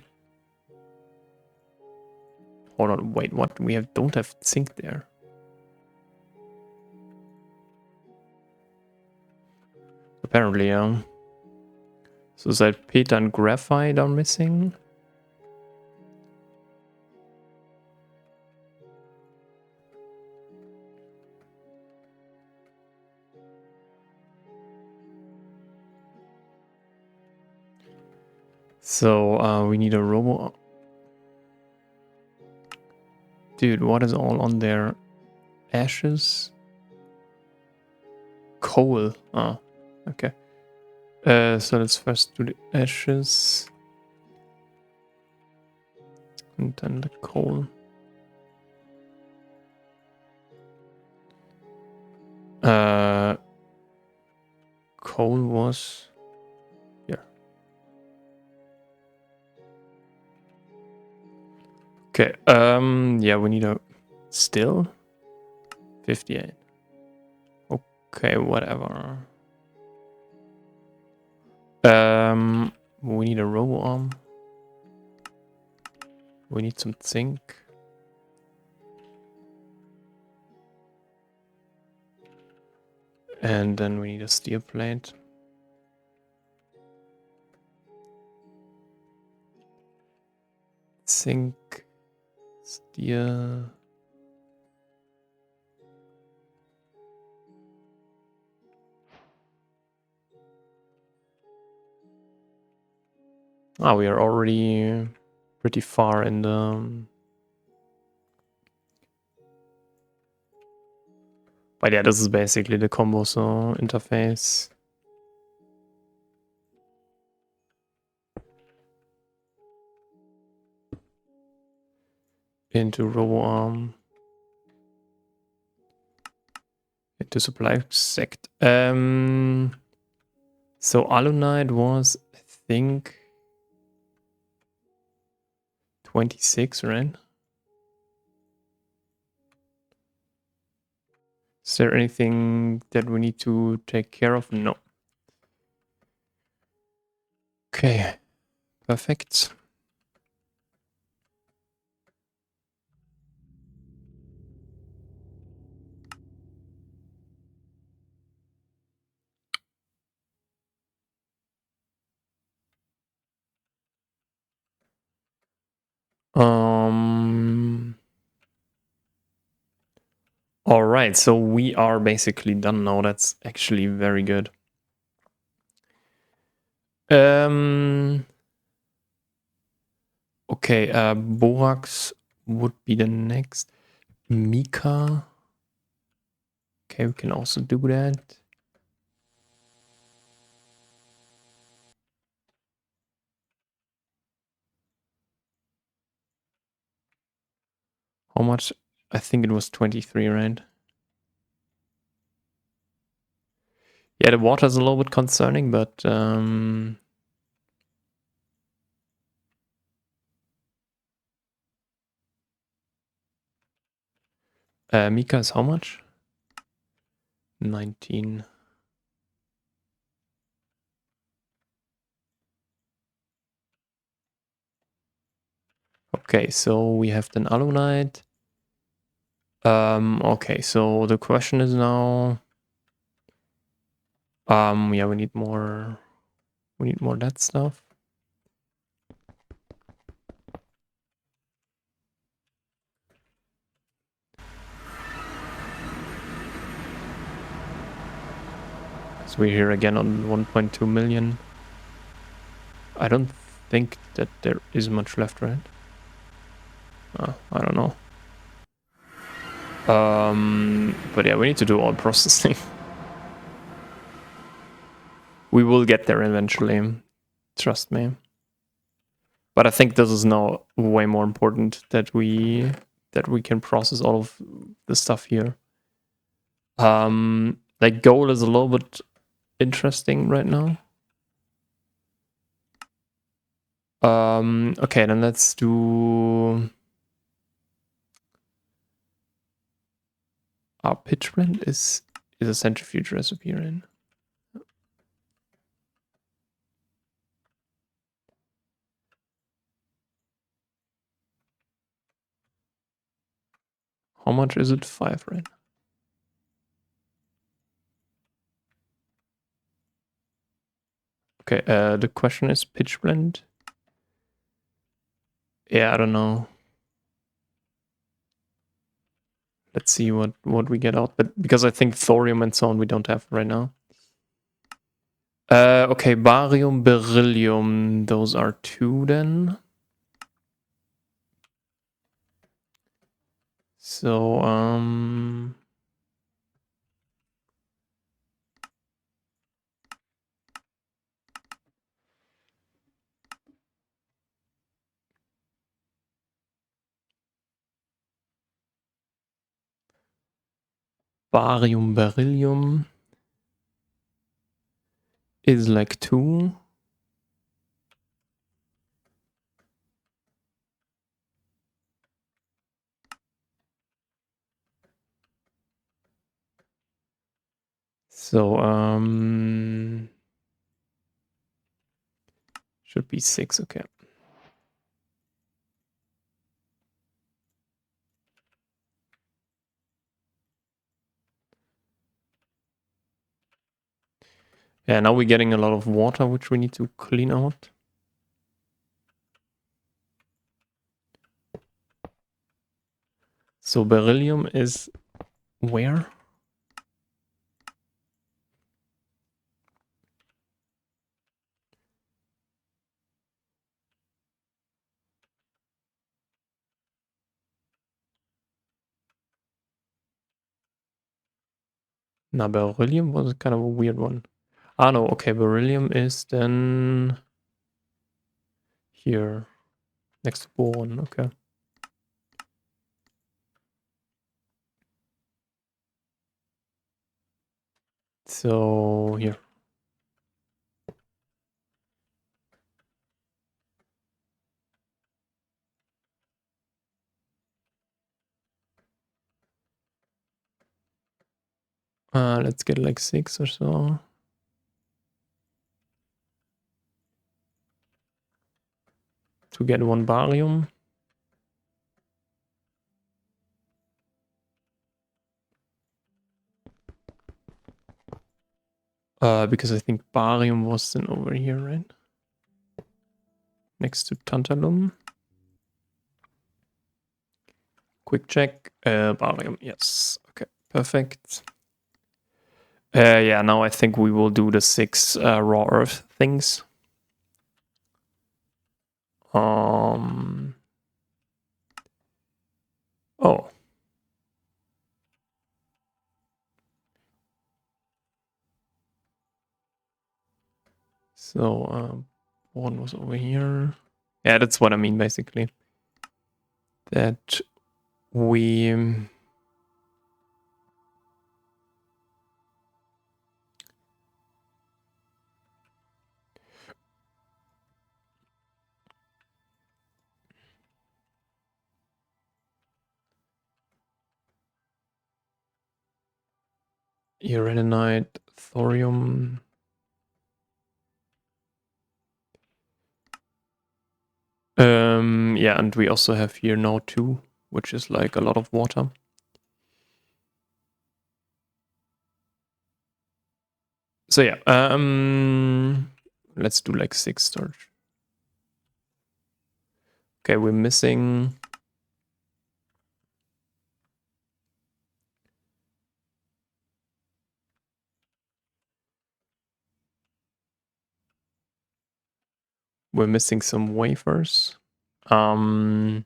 hold on, wait, what? We don't have zinc there. Apparently, so salpeter and graphite are missing. So we need a robo. Dude, what is all on there? Ashes? Coal. Oh, okay. So let's first do the ashes. And then the coal. Coal was here. Okay, yeah, we need a still 58. Okay, whatever. We need a robo arm. We need some zinc. And then we need a steel plate. Zinc, steel. Ah, we are already pretty far in the... But yeah, this is basically the combo, so interface. Into RoboArm. Into supply sect. So Alunite was, I think, 26, right? Is there anything that we need to take care of? No. Okay, perfect. All right, so we are basically done now. That's actually very good. Okay, Borax would be the next. Mika. Okay, we can also do that. How much? I think it was 23, right? Yeah, the water is a little bit concerning, but Mika is how much? 19. Okay, so we have then Alunite. Okay, so the question is now, yeah, we need more that stuff. So we're here again on 1.2 million. I don't think that there is much left, right? I don't know. But yeah, we need to do all processing. We will get there eventually. Trust me. But I think this is now way more important that we can process all of the stuff here. Like gold is a little bit interesting right now. Okay, then let's do our pitch blend is a centrifuge recipe, right? How much is it? 5, right? Okay, the question is pitch blend. Yeah, I don't know. Let's see what we get out. But because I think thorium and so on we don't have right now. Okay, barium, beryllium. Those are 2 then. So, barium, beryllium is like 2. So, should be 6, okay. Yeah, now we're getting a lot of water, which we need to clean out. So beryllium is where? Now beryllium was kind of a weird one. Ah no, okay, beryllium is then here, next to boron, okay. So here. Let's get like 6 or so. To get 1 barium. Because I think barium was then over here, right? Next to tantalum. Quick check. Barium, yes. Okay, perfect. Yeah, now I think we will do the 6 raw earth things. Oh. So, one was over here. Yeah, that's what I mean, basically. That we... uraninite, thorium... yeah, and we also have here now 2, which is like a lot of water. So yeah, let's do like 6 storage. Okay, we're missing... We're missing some wafers. Yeah,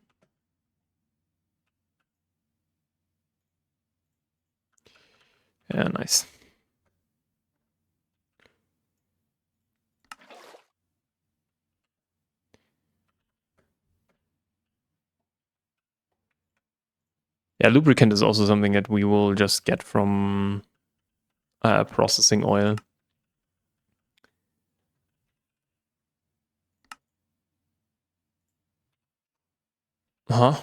nice. Yeah, lubricant is also something that we will just get from processing oil. Huh?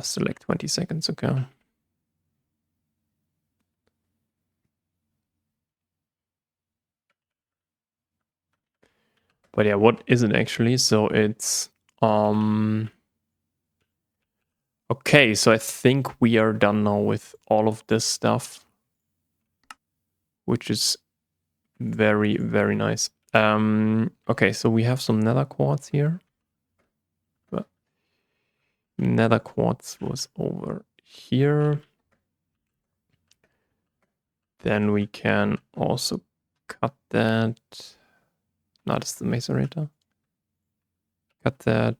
Still like 20 seconds, okay. But yeah, what is it actually? So it's... Okay, so I think we are done now with all of this stuff, which is very, very nice. Okay, so we have some nether quartz here. But nether quartz was over here. Then we can also cut that. No, that's the macerator. Cut that.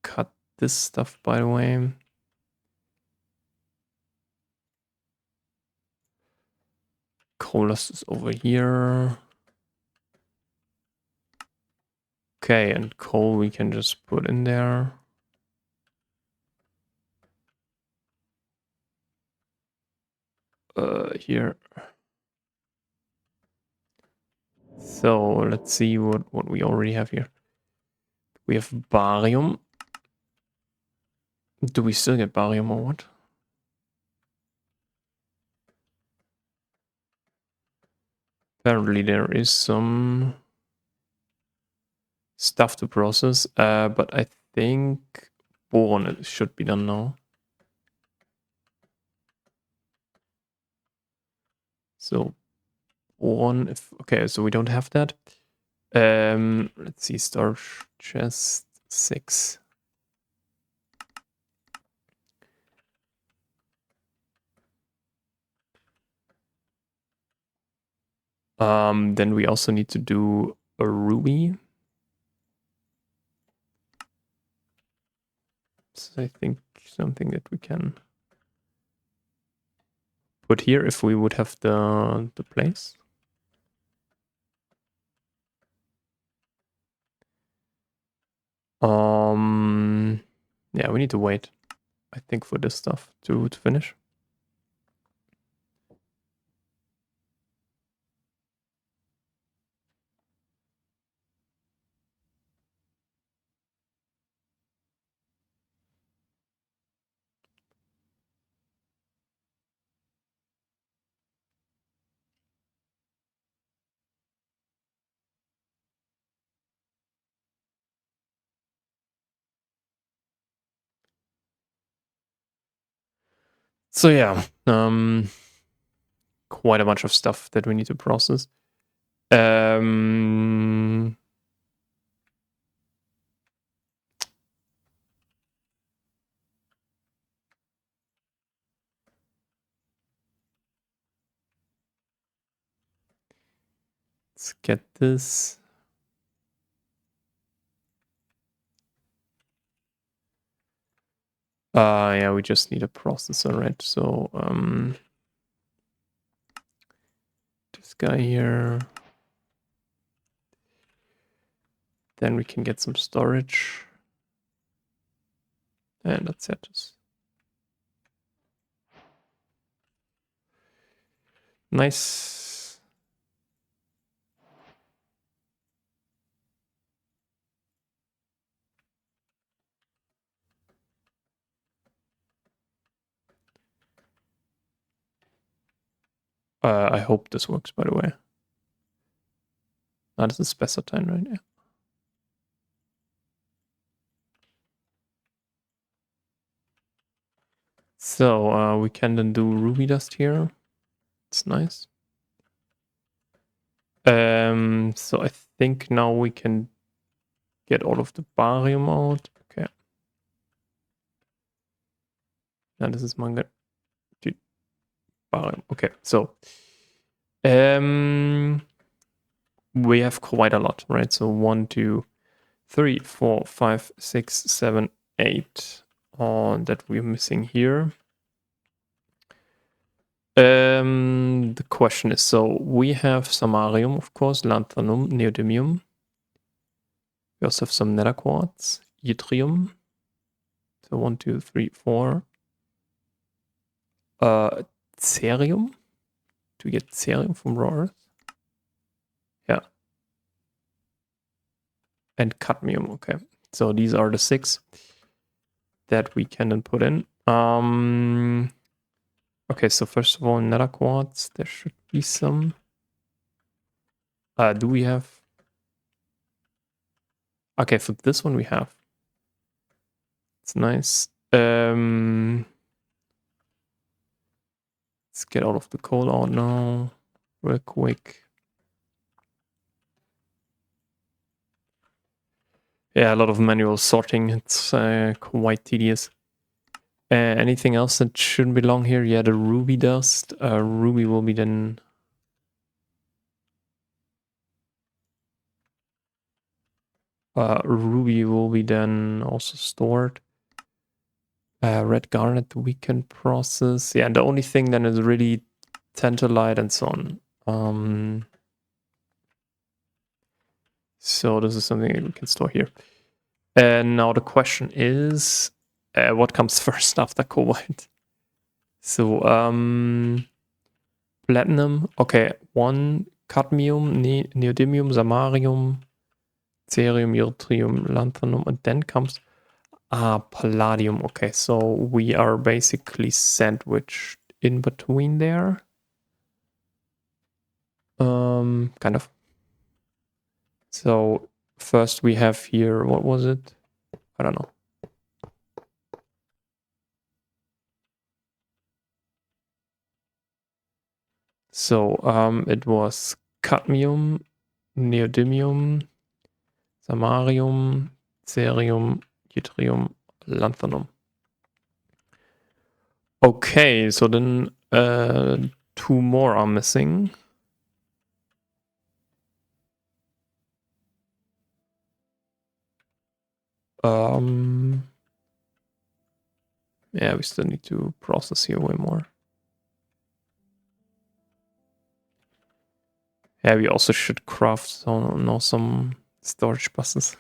Cut this stuff, by the way. Coalus is over here. Okay, and coal we can just put in there. Here. So let's see what we already have here. We have barium. Do we still get barium or what? Apparently there is some stuff to process, but I think boron should be done now. So okay, so we don't have that. Let's see, storage chest 6. Then we also need to do a ruby. So I think something that we can put here if we would have the place. Yeah, we need to wait, I think, for this stuff to finish. So yeah, quite a bunch of stuff that we need to process. Let's get this. Yeah, we just need a processor, right? So this guy here. Then we can get some storage. And that's it. Nice. I hope this works, by the way. This is Spessartine, right? Yeah. So we can then do ruby dust here. It's nice. So I think now we can get all of the barium out. Okay. Yeah, this is manga. Barium. Okay, so we have quite a lot, right? So 1, 2, 3, 4, 5, 6, 7, 8 that we're missing here. The question is, so we have samarium, of course, lanthanum, neodymium. We also have some nether quartz, yttrium. So 1, 2, 3, 4. Cerium. Do we get cerium from raw earth? Yeah. And cadmium, okay. So these are the 6 that we can then put in. Okay, so first of all, nether quartz, there should be some. Do we have? Okay, for this one we have. It's nice. Let's get all of the coal out now, real quick. Yeah, a lot of manual sorting. It's quite tedious. Anything else that shouldn't belong here? Yeah, the ruby dust. Ruby will be then. Ruby will be then also stored. Red garnet we can process. Yeah, and the only thing then is really tantalite and so on. So this is something we can store here. And now the question is, what comes first after cobalt? So platinum. Okay, 1 cadmium, neodymium, samarium, cerium, yttrium, lanthanum, and then comes palladium. Okay, so we are basically sandwiched in between there. Kind of. So first we have here, what was it? I don't know. So it was cadmium, neodymium, samarium, cerium, yttrium, lanthanum. Okay, so then 2 more are missing. Yeah, we still need to process here way more. Yeah, we also should craft some storage buses.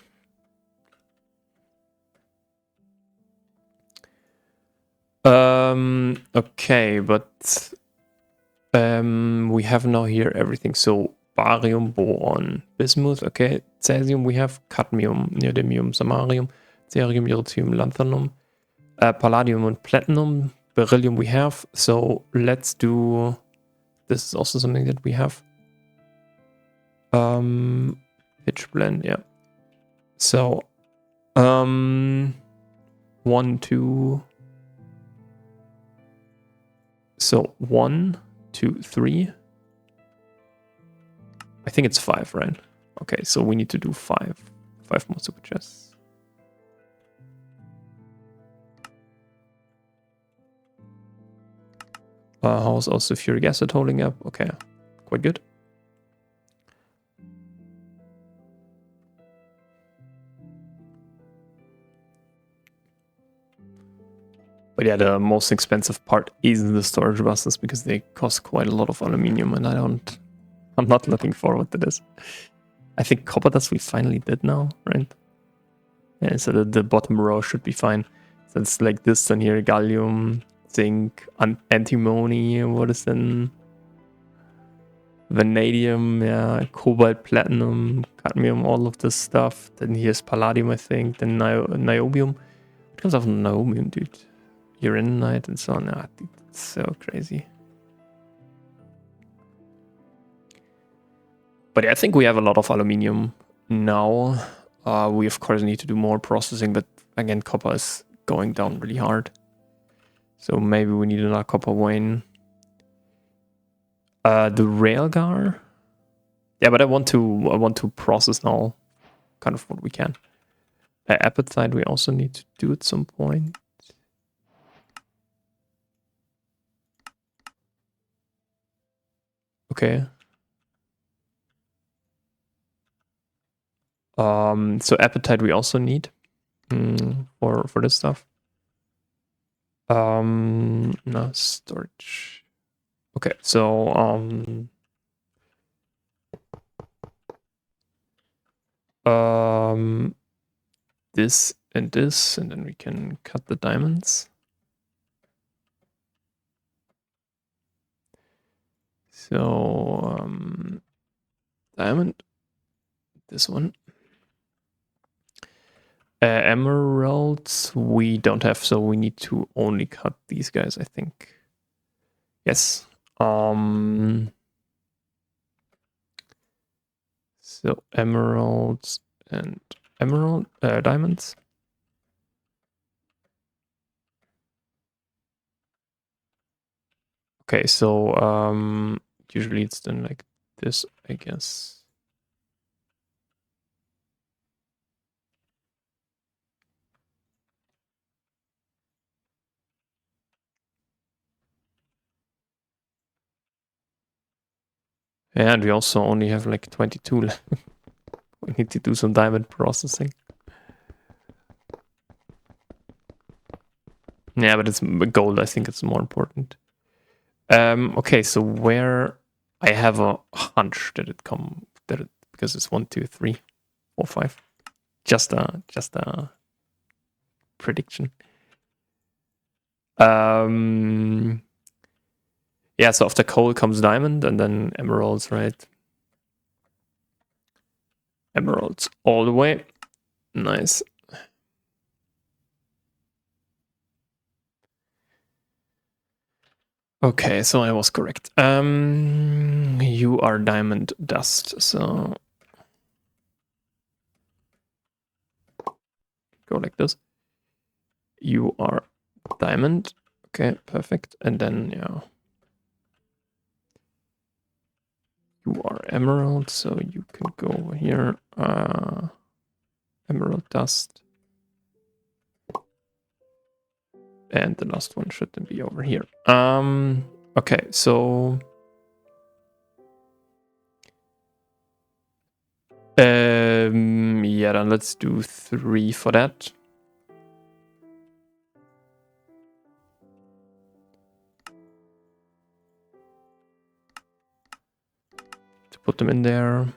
Okay, but we have now here everything. So barium, boron, bismuth, okay. Cesium, we have cadmium, neodymium, samarium, cerium, yttrium, lanthanum, palladium and platinum, beryllium we have. So let's do, this is also something that we have. Pitch blend, yeah. So 1, 2. So 1, 2, 3. I think it's 5, right? Okay, so we need to do 5. 5 more super chests. How's our sulfuric acid holding up? Okay, quite good. But yeah, the most expensive part is the storage buses because they cost quite a lot of aluminium, and I'm not looking forward to this. I think copper dust we finally did now, right? Yeah, so the bottom row should be fine. So it's like this and here, gallium, zinc, antimony, what is then? Vanadium, yeah, cobalt, platinum, cadmium, all of this stuff. Then here's palladium, I think. Then niobium. What comes off niobium, dude? Uraninite and so on. Ah, dude, it's so crazy. But yeah, I think we have a lot of aluminium now. We of course need to do more processing, but again, copper is going down really hard. So maybe we need another copper vein. The railgar. Yeah, but I want to process now kind of what we can. Appetite we also need to do at some point. Okay. So appetite we also need for this stuff. No storage. Okay, so this, and then we can cut the diamonds. So diamond, this one. Emeralds we don't have, so we need to only cut these guys, I think. Yes. So emeralds and diamonds. Okay, so usually it's done like this, I guess. And we also only have like 22 left. We need to do some diamond processing. Yeah, but it's gold. I think it's more important. Okay, so where I have a hunch that because it's 1, 2, 3, 4, 5. Just a prediction. Yeah, so after coal comes diamond and then emeralds, right? Emeralds all the way. Nice. Okay, so I was correct. You are diamond dust, so go like this. You are diamond. Okay, perfect. And then, yeah. You are emerald, so you can go over here. Emerald dust. And the last one should then be over here. Okay, so yeah, then let's do 3 for that. To put them in there.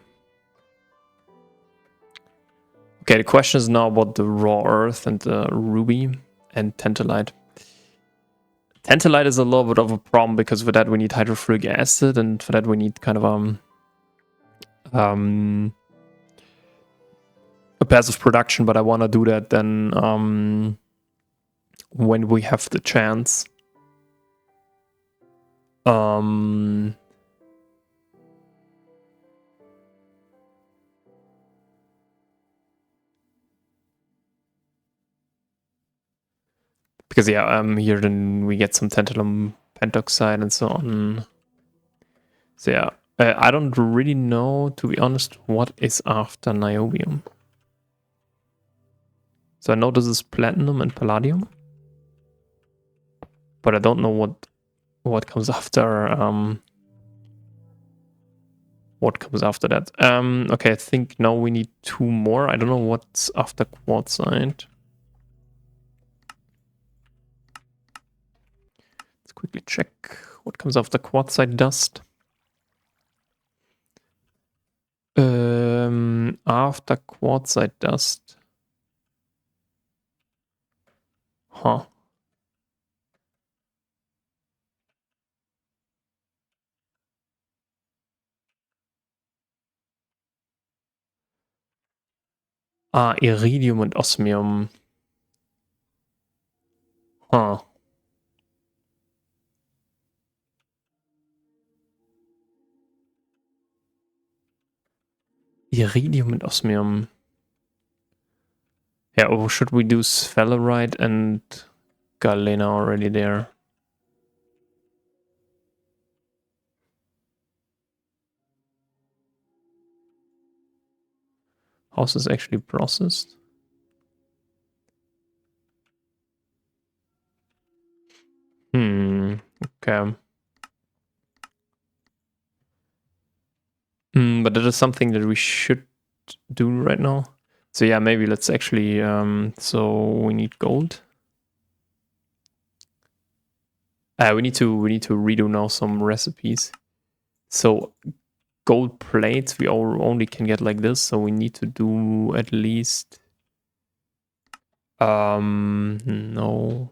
Okay, the question is now about the raw earth and the ruby and tantalite. Tantalite is a little bit of a problem because for that we need hydrofluoric acid, and for that we need kind of a passive production, but I want to do that then when we have the chance. Because yeah, here then we get some tantalum pentoxide and so on. So yeah, I don't really know, to be honest, what is after niobium. So I know this is platinum and palladium, but I don't know what comes after. What comes after that? Okay, I think now we need 2 more. I don't know what's after quartzite. Let's quickly check what comes after quartzite dust. After quartzite dust. Huh. Iridium und Osmium. Huh. Iridium and osmium. Yeah, or should we do sphalerite and galena already there? How's this actually processed? Okay. But that is something that we should do right now. So yeah, maybe let's actually, so we need gold. We need to redo now some recipes. So gold plates we only can get like this, so we need to do at least no.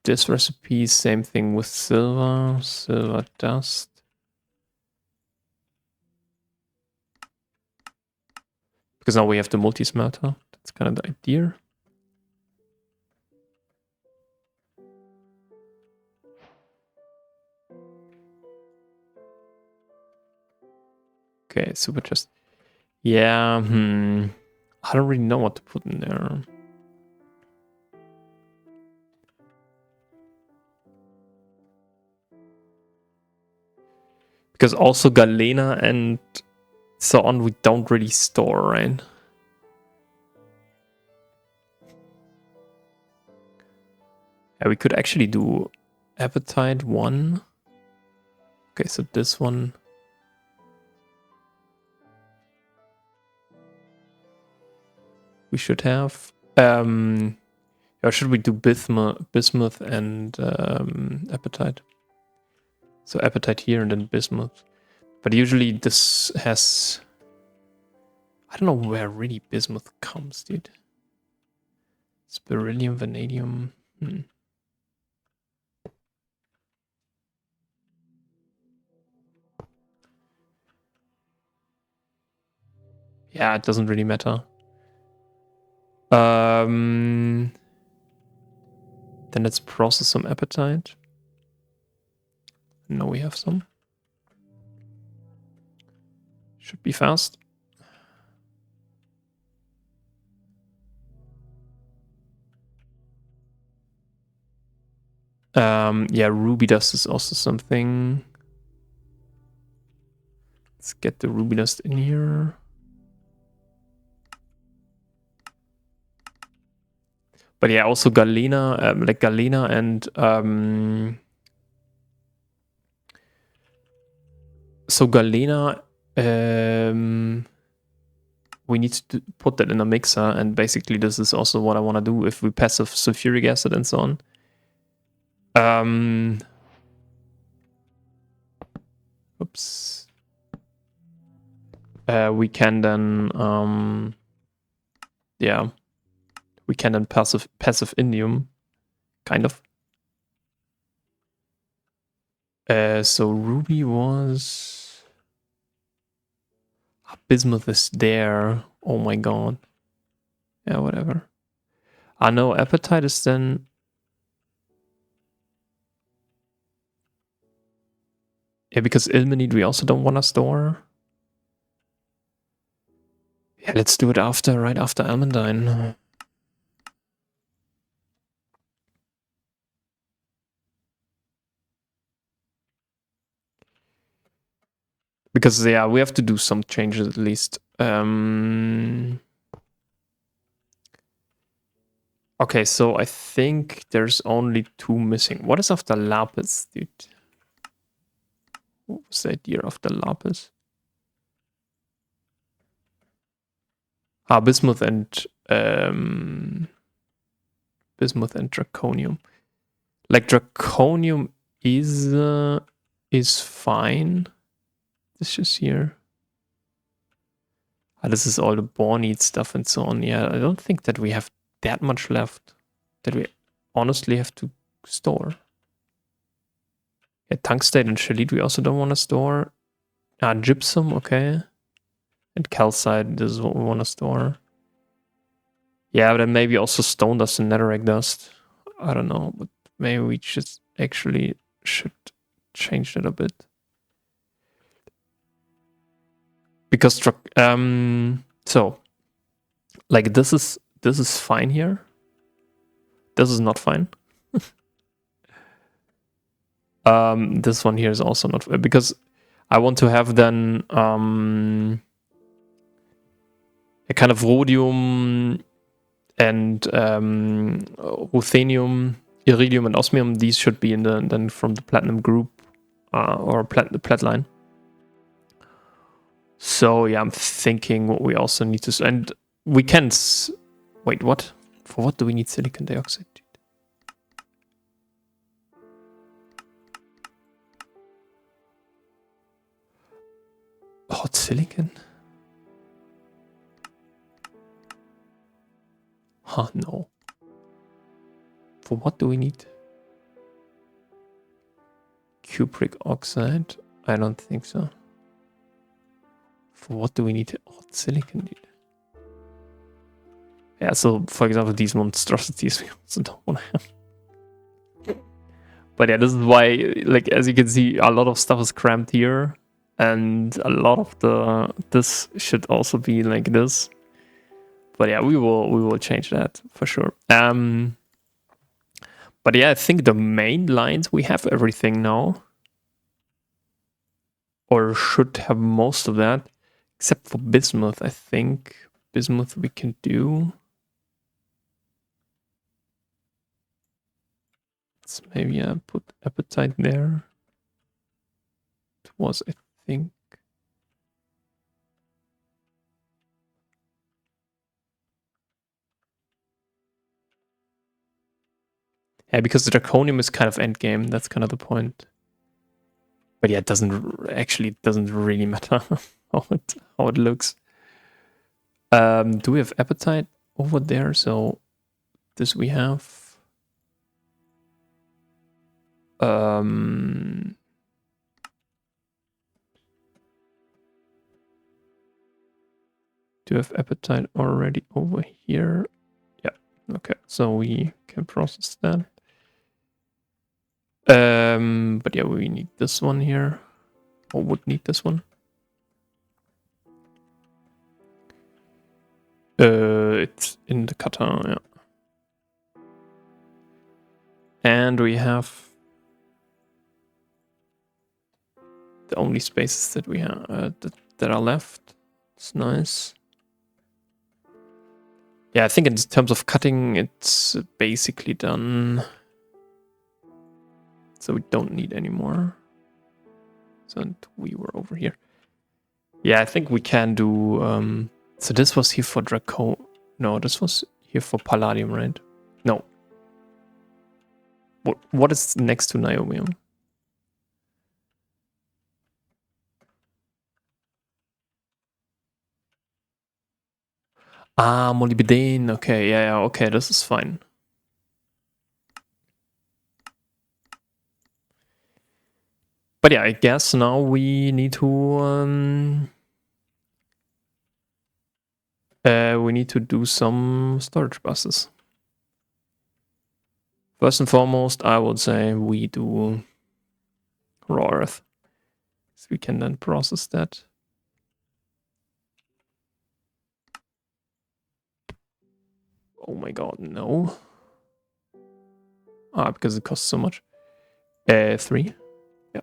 This recipe, same thing with silver dust. Because now we have the multi-smelter. That's kind of the idea. Okay, super chest. Yeah, I don't really know what to put in there. Because also galena and so on we don't really store, right? Yeah, we could actually do appetite 1. Okay, so this one. We should have. Or should we do bismuth and appetite? So appetite here and then bismuth. But usually this has... I don't know where really bismuth comes, dude. It's beryllium, vanadium. Yeah, it doesn't really matter. Then let's process some appetite. Now we have some. Should be fast. Yeah, ruby dust is also something. Let's get the ruby dust in here. But yeah, also galena, like galena and so galena, we need to put that in a mixer, and basically this is also what I want to do if we passive sulfuric acid and so on. Oops. We can then, yeah, we can then passive indium, kind of. So ruby was bismuth is there. Oh my god. Yeah, whatever. I know apatite is then. Yeah, because ilmenite we also don't want to store. Yeah, let's do it after, right after almandine. Because yeah, we have to do some changes at least. Okay, so I think there's only 2 missing. What is after lapis, dude? What was the idea after lapis? Ah, bismuth and draconium. Like draconium is fine. This is here. Ah, this is all the bornite stuff and so on. Yeah, I don't think that we have that much left that we honestly have to store. Yeah, tungstate and chelite we also don't want to store. Ah, gypsum, okay. And calcite, this is what we want to store. Yeah, but then maybe also stone dust and netherrack dust. I don't know, but maybe we just actually should change that a bit. Because so like this is fine here. This is not fine. This one here is also not, because I want to have then a kind of rhodium and ruthenium, iridium, and osmium. These should be in the then from the platinum group or the plat line. So yeah, I'm thinking what we also need to, and we can wait. What? For what do we need silicon dioxide? Hot silicon? Huh, no. For what do we need cupric oxide? I don't think so. For what do we need hot silicon, dude? Yeah, so for example, these monstrosities we also don't want to have. But yeah, this is why, like, as you can see, a lot of stuff is cramped here. And a lot of this should also be like this. But yeah, we will change that for sure. But yeah, I think the main lines, we have everything now. Or should have most of that. Except for bismuth, I think. Bismuth we can do. Let's maybe put apatite there. It was, I think. Yeah, because the draconium is kind of endgame. That's kind of the point. But yeah, it doesn't really matter how it looks. Do we have apatite over there? So this we have. Do you have apatite already over here? Yeah. Okay. So we can process that. But yeah, we need this one here. Or would need this one. It's in the cutter, yeah. And we have the only spaces that we have that are left. It's nice. Yeah, I think in terms of cutting, it's basically done. So we don't need any more. So we were over here. Yeah, I think we can do... so this was here for Draco... No, this was here for Palladium, right? No. What is next to Niobium? Ah, molybdenum. Okay, yeah, okay, this is fine. But yeah, I guess now we need to do some storage buses. First and foremost, I would say we do raw earth, so we can then process that. Oh my god, no. Ah, because it costs so much. 3. Yeah.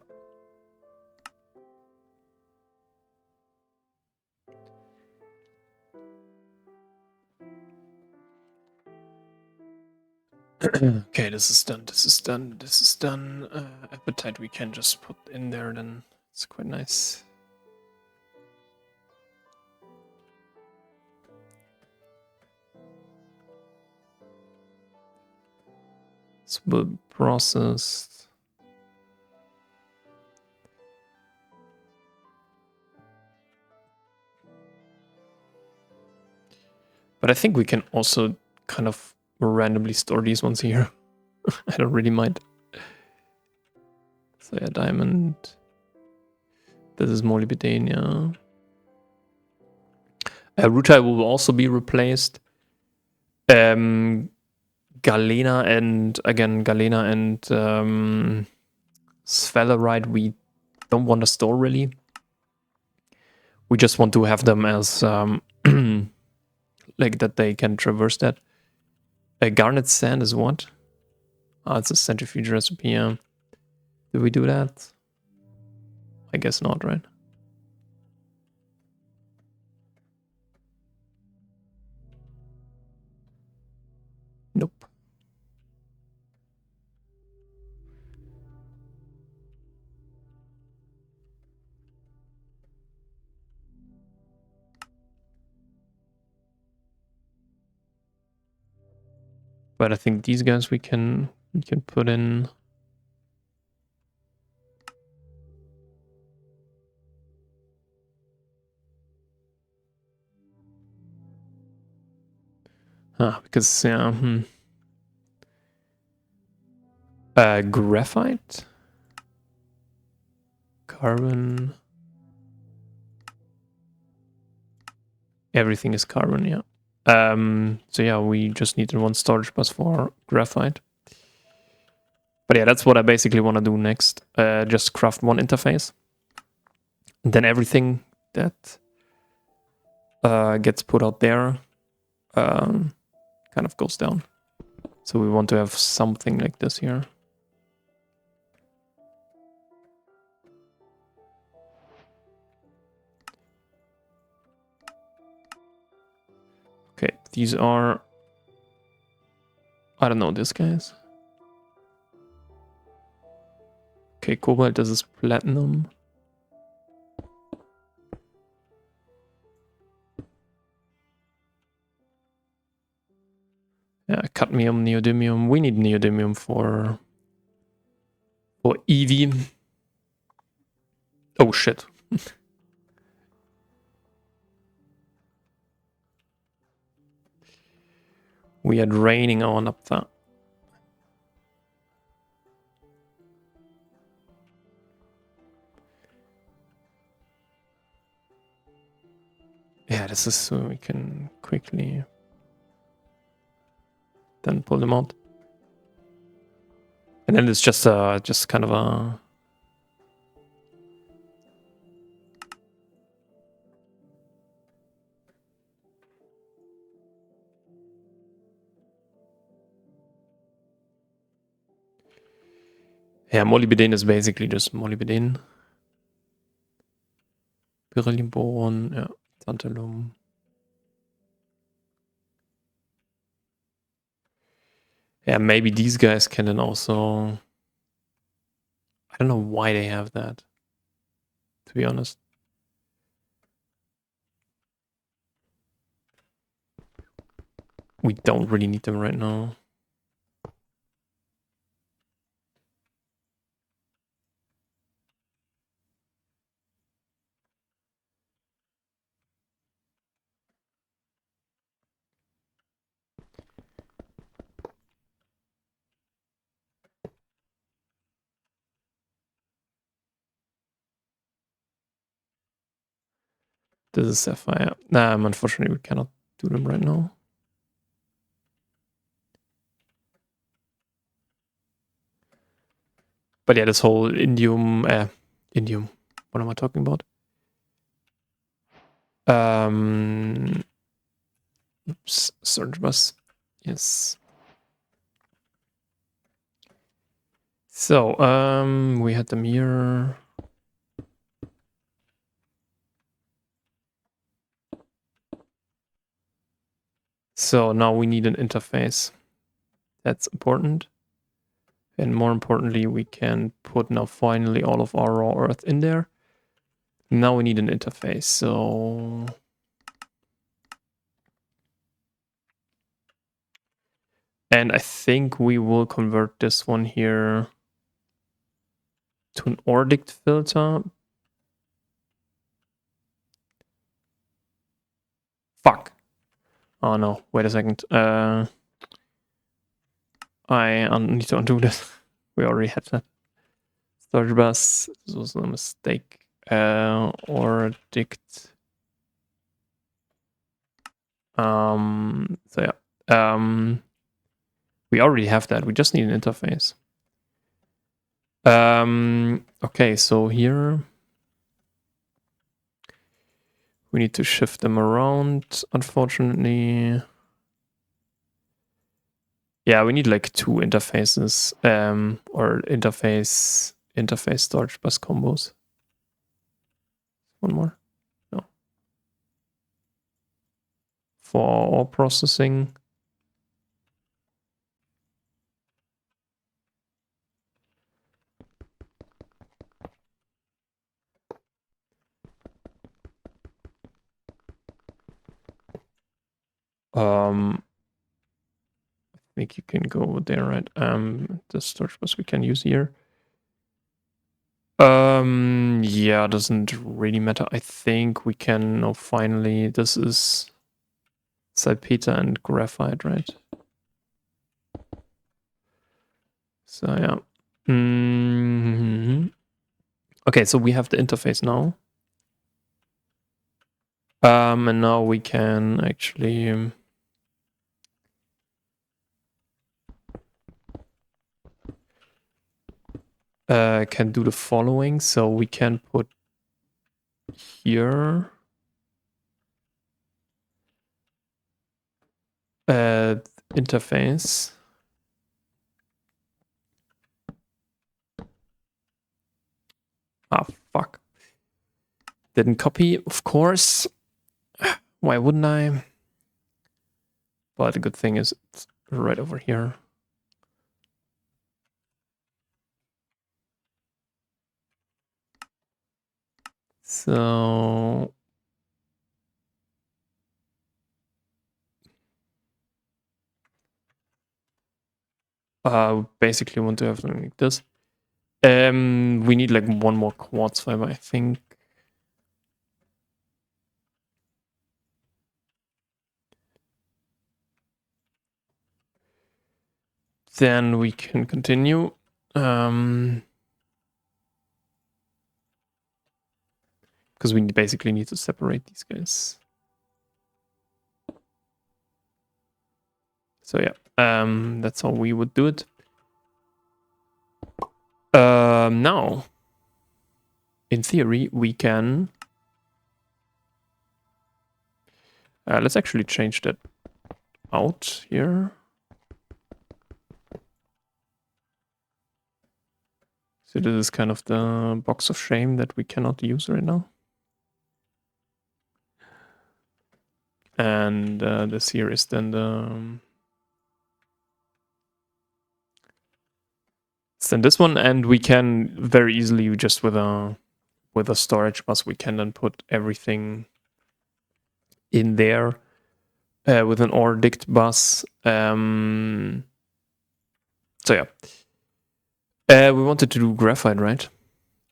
Okay, this is done. This is done. This is done. Appetite we can just put in there. Then it's quite nice. This will be processed. But I think we can also kind of randomly store these ones here. I don't really mind. So yeah, diamond. This is molybdenum. Rutile will also be replaced. Galena and sphalerite we don't want to store really. We just want to have them as like that they can traverse that. Garnet sand is what? Ah, it's a centrifuge recipe. Yeah. Did we do that? I guess not, right? Nope. But I think these guys we can put in. Because yeah. Graphite, carbon. Everything is carbon, yeah. So yeah, we just need one storage bus for graphite. But yeah, that's what I basically want to do next. Just craft one interface. And then everything that gets put out there kind of goes down. So we want to have something like this here. Okay, these are... I don't know, this guys. Okay, cobalt, this is platinum. Yeah, cadmium, neodymium. We need neodymium for EV. Oh shit. We are draining our naphtha. Yeah, this is so we can quickly then pull them out. And then it's just kind of a... Yeah, molybdenum is basically just molybdenum. Beryllium-Boron, ja, Tantalum. Yeah, maybe these guys can then also... I don't know why they have that, to be honest. We don't really need them right now. This is Sapphire. Unfortunately, we cannot do them right now. But yeah, this whole indium, what am I talking about? Oops, search bus. Yes. So, we had them here. So now we need an interface. That's important. And more importantly, we can put now finally all of our raw earth in there. Now we need an interface. So and I think we will convert this one here to an Ordict filter. Fuck. Oh no, wait a second. I need to undo this. We already had that. Storage bus. This was a mistake. Ordict. So yeah. We already have that. We just need an interface. Okay, so here we need to shift them around, unfortunately. Yeah, we need like two interfaces, or interface storage bus combos. One more. No. For all processing. I think you can go there, right? The storage bus we can use here. Yeah, doesn't really matter. I think we can now finally, this is salpeter and graphite, right? So yeah. Okay, so we have the interface now. And now we can actually can do the following. So we can put here interface. Ah, fuck. Didn't copy, of course. Why wouldn't I? But the good thing is it's right over here. So basically want to have something like this. We need like one more quartz fiber, I think. Then we can continue. Because we basically need to separate these guys. So yeah, that's how we would do it. Now, in theory, we can... let's actually change that out here. So this is kind of the box of shame that we cannot use right now. And this here is then the... It's then this one, and we can very easily, just with a storage bus, we can then put everything in there with an OR dict bus. So yeah. We wanted to do graphite, right?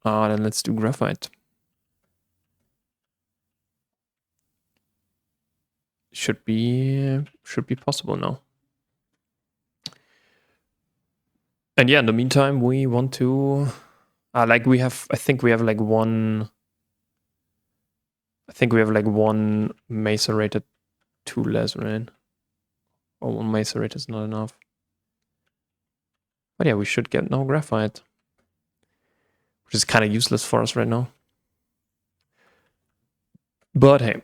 Then let's do graphite. Should be possible now. And yeah, in the meantime, we want to like we have. I think we have like one. I think we have like one macerated tool less, right? Or one macerate is not enough. But yeah, we should get no graphite, which is kind of useless for us right now. But hey,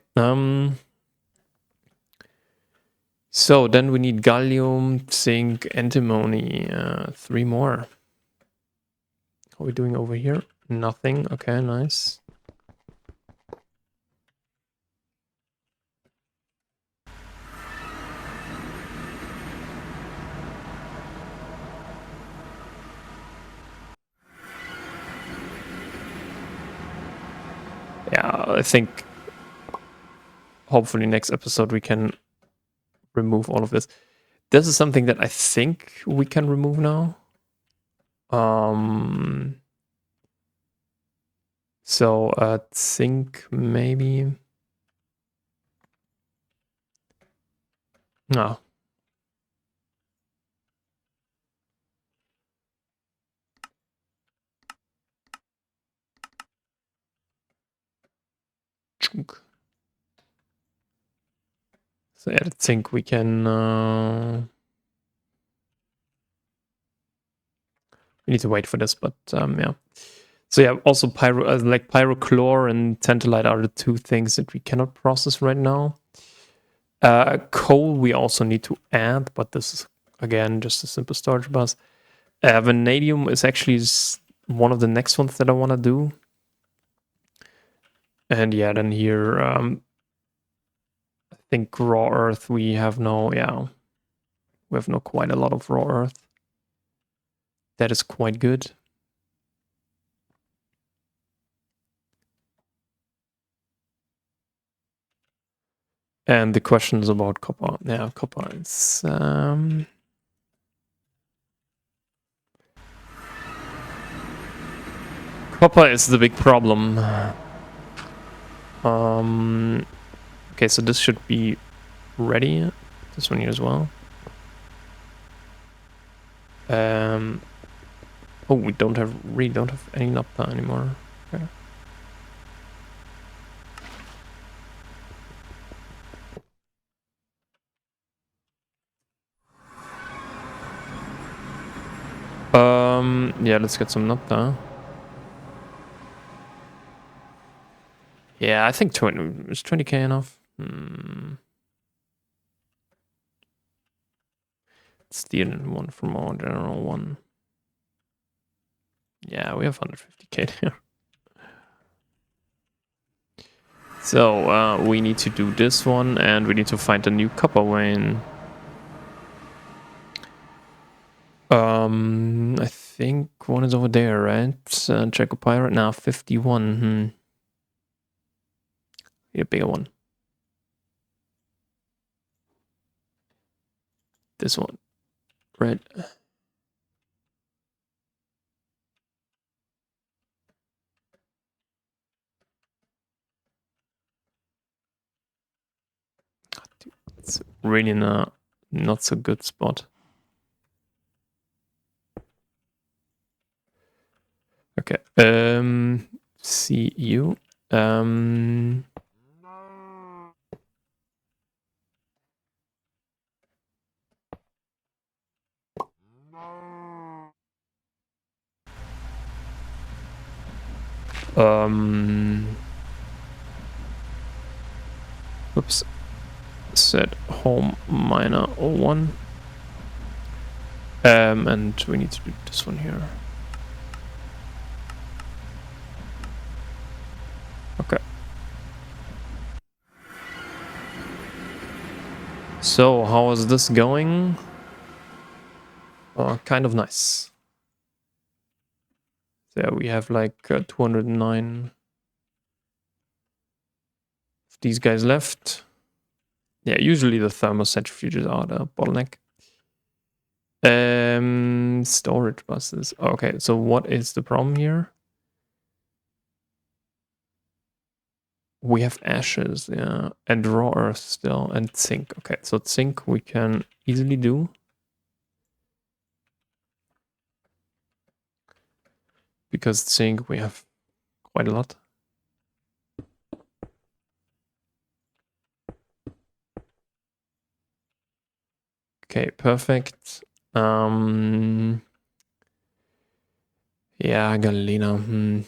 so then we need gallium, zinc, antimony, 3 more. How are we doing over here? Nothing. Okay, nice. Yeah, I think hopefully next episode we can remove all of this. This is something that I think we can remove now. So zinc maybe. No. Chunk. So yeah, I think we can. We need to wait for this, but yeah. So yeah, also like pyrochlor and tantalite are the 2 things that we cannot process right now. Coal we also need to add, but this is again just a simple storage bus. Vanadium is actually one of the next ones that I want to do. And yeah, then here, I think raw earth we have no, yeah, we have no quite a lot of raw earth. That is quite good. And the questions about copper. Yeah, copper is copper is the big problem. Okay, so this should be ready. This one here as well. Oh, we really don't have any naphtha anymore. Okay. Yeah, let's get some naphtha. Yeah, I think 20 is 20k enough. Steal one from our general one. Yeah, we have 150k there. So we need to do this one, and we need to find a new copper vein. I think one is over there, right? Checopyrite now 51. Need a bigger one. This one, right? It's really in a not so good spot. Okay. See you. Oops. Set home miner 01. And we need to do this one here. Okay. So, how is this going? Kind of nice. There we have like 209 of these guys left. Yeah, usually the thermocentrifuges are the bottleneck. Storage buses. Okay, so what is the problem here? We have ashes, yeah, and raw earth still, and zinc. Okay, so zinc we can easily do. Because zinc we have quite a lot. Okay, perfect. Yeah, Galena.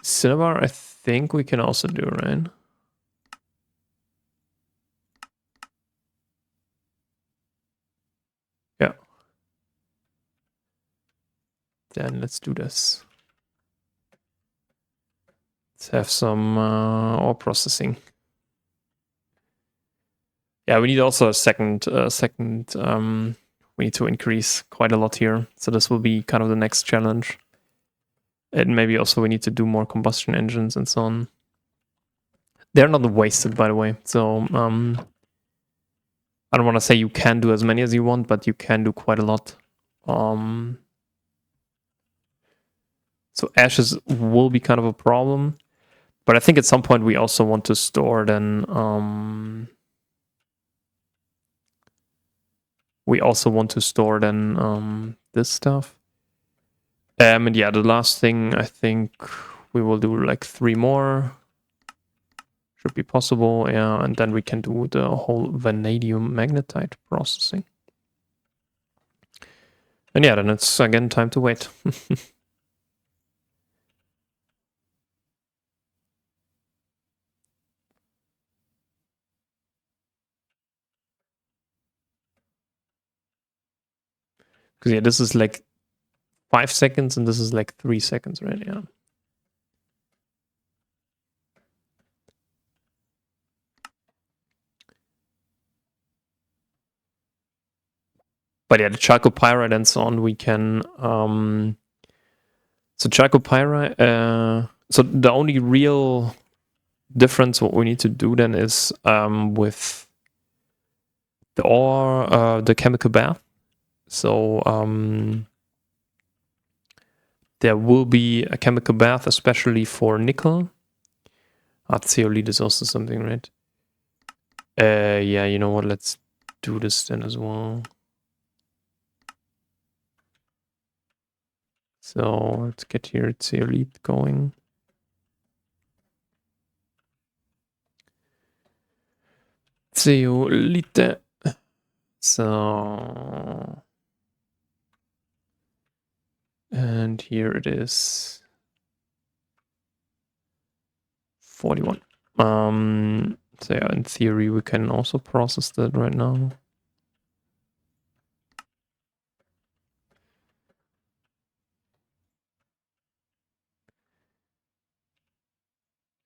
Cinnabar, I think we can also do, right? Yeah. Then let's do this. Let's have some ore processing. Yeah, we need also a second. We need to increase quite a lot here. So this will be kind of the next challenge. And maybe also we need to do more combustion engines and so on. They're not wasted, by the way. So I don't want to say you can do as many as you want, but you can do quite a lot. So ashes will be kind of a problem. But I think at some point we also want to store then this stuff. And yeah, the last thing I think we will do like 3 more. Should be possible, yeah, and then we can do the whole vanadium magnetite processing. And yeah, then it's again time to wait. Because yeah, this is like 5 seconds and this is like 3 seconds, right? Yeah. But yeah, the chalcopyrite and so on, we can. So chalcopyrite. So the only real difference what we need to do then is with the ore, the chemical bath. So there will be a chemical bath, especially for nickel. Zeolite is also something, right? Yeah, you know what? Let's do this then as well. So let's get here zeolite going. Zeolite. So, and here it is. 41. So yeah, in theory, we can also process that right now.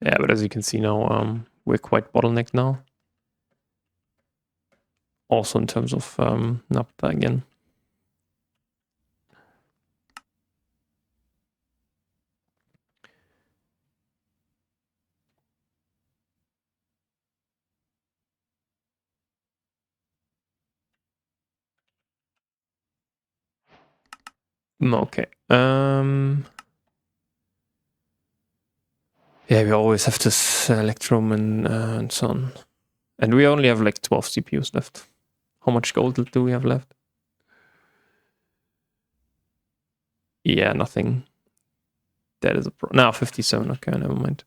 Yeah, but as you can see now, we're quite bottlenecked now. Also in terms of naphtha again. Okay. Yeah, we always have this electrum and so on. And we only have like 12 CPUs left. How much gold do we have left? Yeah, nothing. That is a no, 57. Okay, never mind.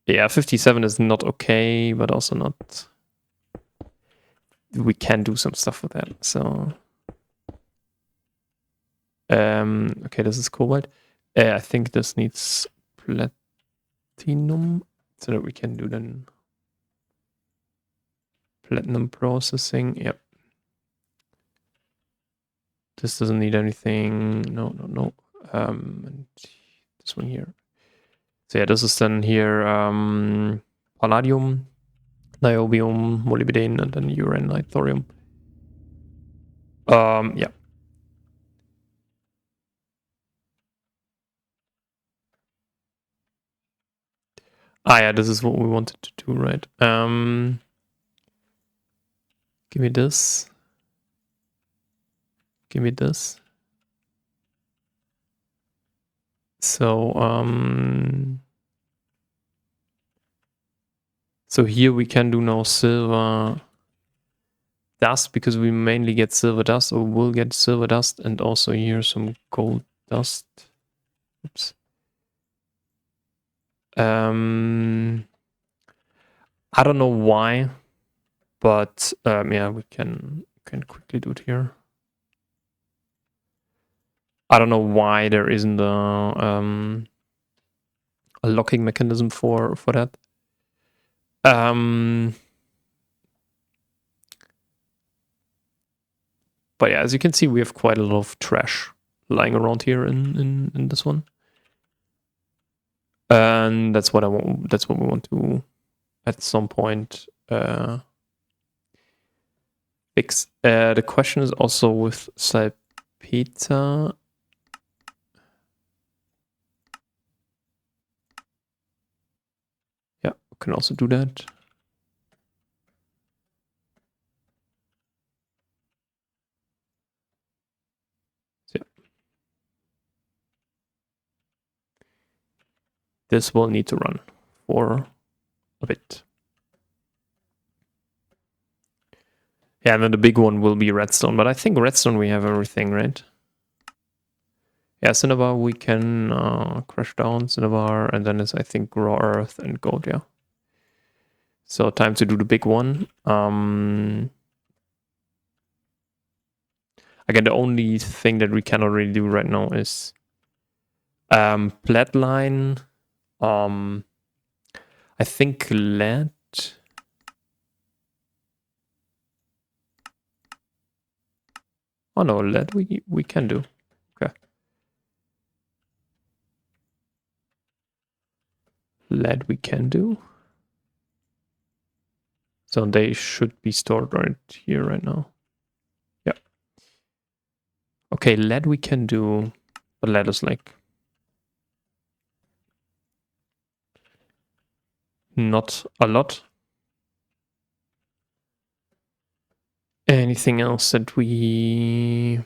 Yeah, 57 is not okay, but also not. We can do some stuff with that. So, okay, this is cobalt. I think this needs platinum so that we can do then platinum processing. Yep. This doesn't need anything. No. And this one here. So yeah, this is then here palladium, niobium, molybdenum, and then uranium, thorium. Yeah. Yeah, this is what we wanted to do, right? Give me this. Give me this. So so here we can do now silver dust because we mainly get silver dust, or will get silver dust, and also here some gold dust. Oops. I don't know why, but yeah, we can quickly do it here. I don't know why there isn't a locking mechanism for that. But yeah, as you can see, we have quite a lot of trash lying around here in this one, and that's what I want. That's what we want to at some point fix. The question is also with salpeter. Yeah, we can also do that. So yeah. This will need to run for a bit. Yeah, and then the big one will be redstone, but I think redstone we have everything, right? Yeah, cinnabar we can crush down cinnabar, and then it's I think raw earth and gold, yeah. So time to do the big one. Again, the only thing that we cannot really do right now is flatline. I think lead. Oh no, lead we can do. Okay. Lead we can do. So they should be stored right here right now. Yeah. Okay, lead we can do, but lead is like not a lot. Anything else that we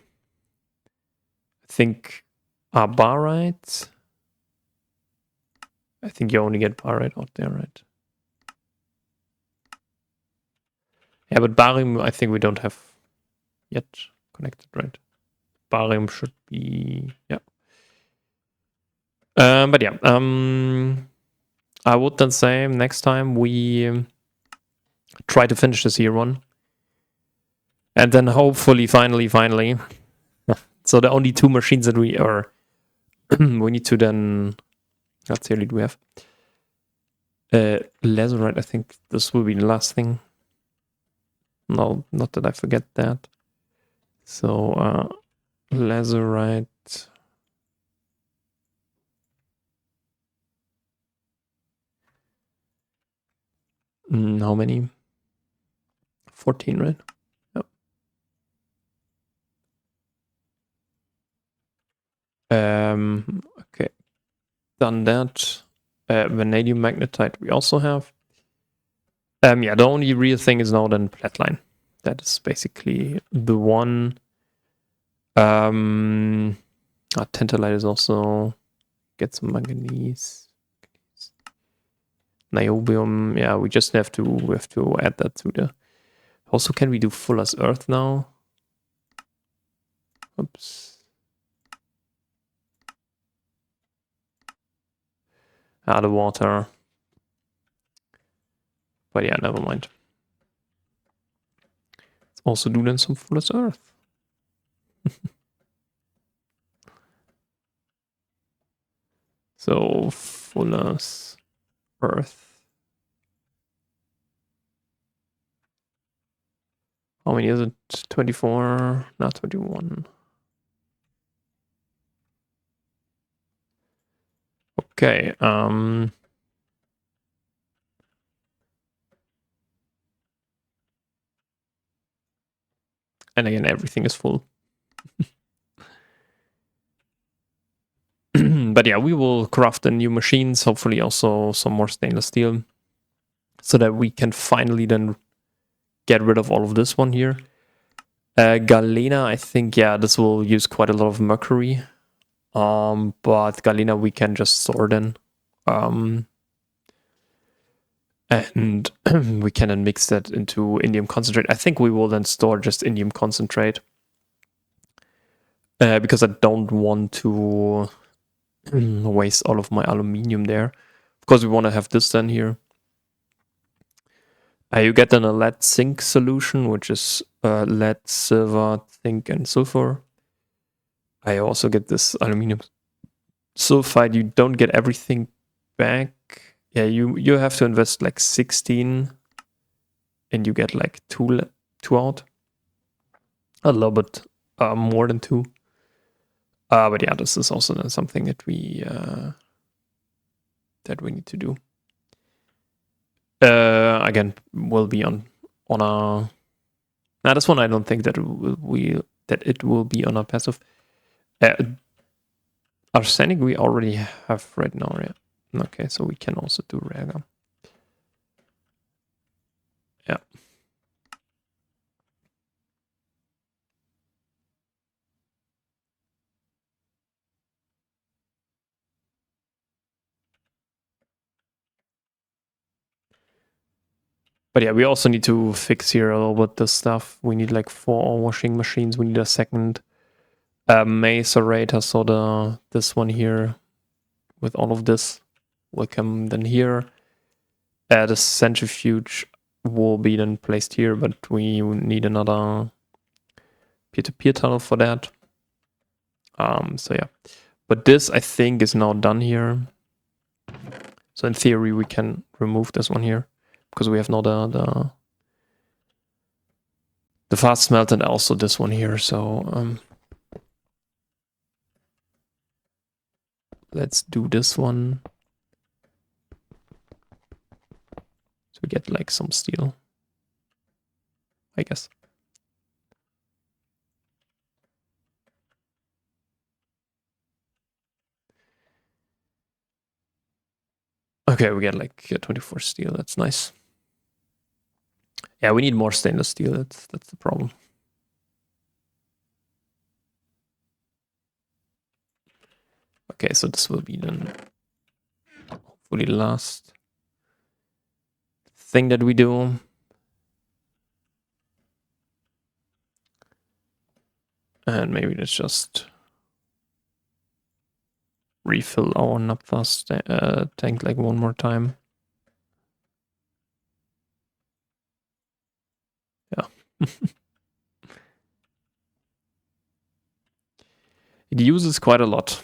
think are barite? I think you only get barite out there, right? Yeah, but barium I think we don't have yet connected, right? Barium should be, yeah. But yeah, I would then say next time we try to finish this year one. And then hopefully, finally. So the only two machines that we are, we need to then, let's see, do we have? Lazarite, I think this will be the last thing. No, not that I forget that. So, Lazarite. How many? 14, right? Yep. Okay. Done that. Vanadium magnetite we also have. Yeah, the only real thing is now then flatline. That is basically the one. Tantalite is also get some manganese. Niobium, yeah, we just have to add that to the. Also, can we do fuller's earth now? Oops. The water. But yeah, never mind. Let's also do then some fuller's earth. So fuller's earth. How many is it? 24? Not 21. Okay. And again, everything is full. But yeah, we will craft the new machines, hopefully also some more stainless steel, so that we can finally then get rid of all of this one here. Galena, I think, yeah, this will use quite a lot of mercury. But Galena we can just store then. And we can then mix that into indium concentrate. I think we will then store just indium concentrate. Because I don't want to waste all of my aluminium there. Of course, we want to have this then here. You get then a lead zinc solution, which is lead, silver, zinc, and sulfur. I also get this aluminium sulfide. You don't get everything back. Yeah, you have to invest like 16, and you get like two out. A little bit more than 2. But yeah, this is also then something that we need to do. Again, will be on a. Now this one I don't think that it will be on a passive. Arsenic we already have right now, yeah. Okay, so we can also do rare gum. Yeah. But yeah, we also need to fix here a little bit this stuff. We need like 4 washing machines. We need a second macerator, so this one here with all of this will come then here. The centrifuge will be then placed here, but we need another peer-to-peer tunnel for that. So yeah, but this I think is now done here. So in theory we can remove this one here because we have now the fast smelt and also this one here. So let's do this one. So we get like some steel, I guess. Okay, we get like 24 steel. That's nice. Yeah, we need more stainless steel. That's the problem. Okay, so this will be then hopefully the last thing that we do. And maybe let's just refill our naphtha tank like one more time. Yeah. It uses quite a lot.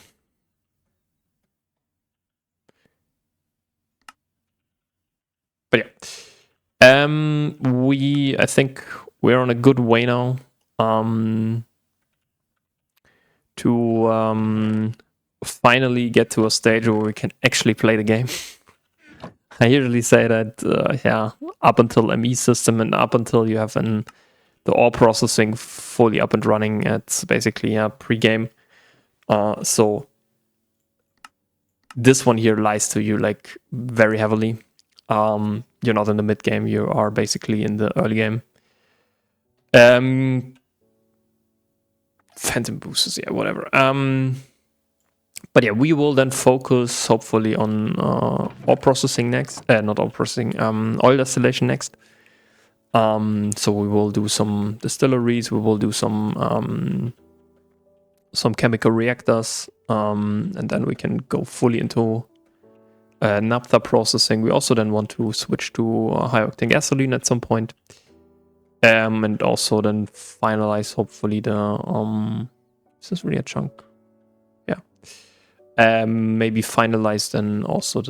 But yeah. I think we're on a good way now. To finally get to a stage where we can actually play the game. I usually say that, yeah, up until ME system and up until you have the ore processing fully up and running, it's basically a pre-game. So this one here lies to you like very heavily. You're not in the mid game, you are basically in the early game. Phantom boosters, yeah, whatever. But yeah, we will then focus hopefully on ore processing next. Not ore processing, oil distillation next. So we will do some distilleries. We will do some chemical reactors, and then we can go fully into naphtha processing. We also then want to switch to high octane gasoline at some point, and also then finalize hopefully the is this really a chunk? Yeah. Maybe finalize then also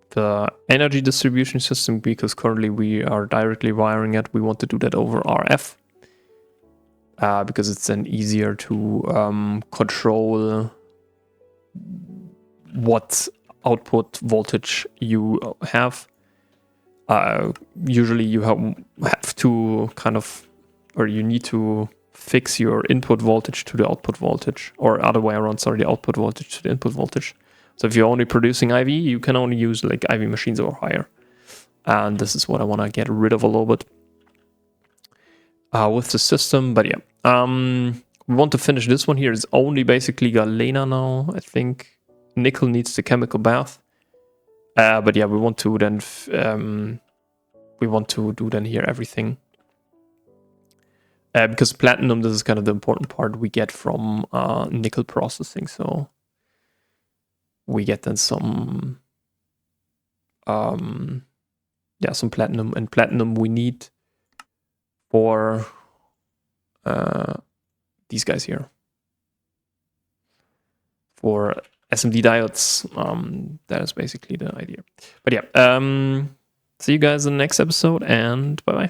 the energy distribution system, because currently we are directly wiring it. We want to do that over RF, because it's then easier to control what output voltage you have. Usually you have to kind of, or you need to fix your input voltage to the output voltage, or other way around, sorry, the output voltage to the input voltage. So if you're only producing IV, you can only use like IV machines or higher. And this is what I want to get rid of a little bit with the system. But yeah, we want to finish this one here. It's only basically galena now, I think. Nickel needs the chemical bath. But yeah, we want to then do then here everything. Because platinum, this is kind of the important part we get from nickel processing. So we get then some some platinum, and platinum we need for these guys here, for SMD diodes. That is basically the idea. But yeah, see you guys in the next episode, and bye bye.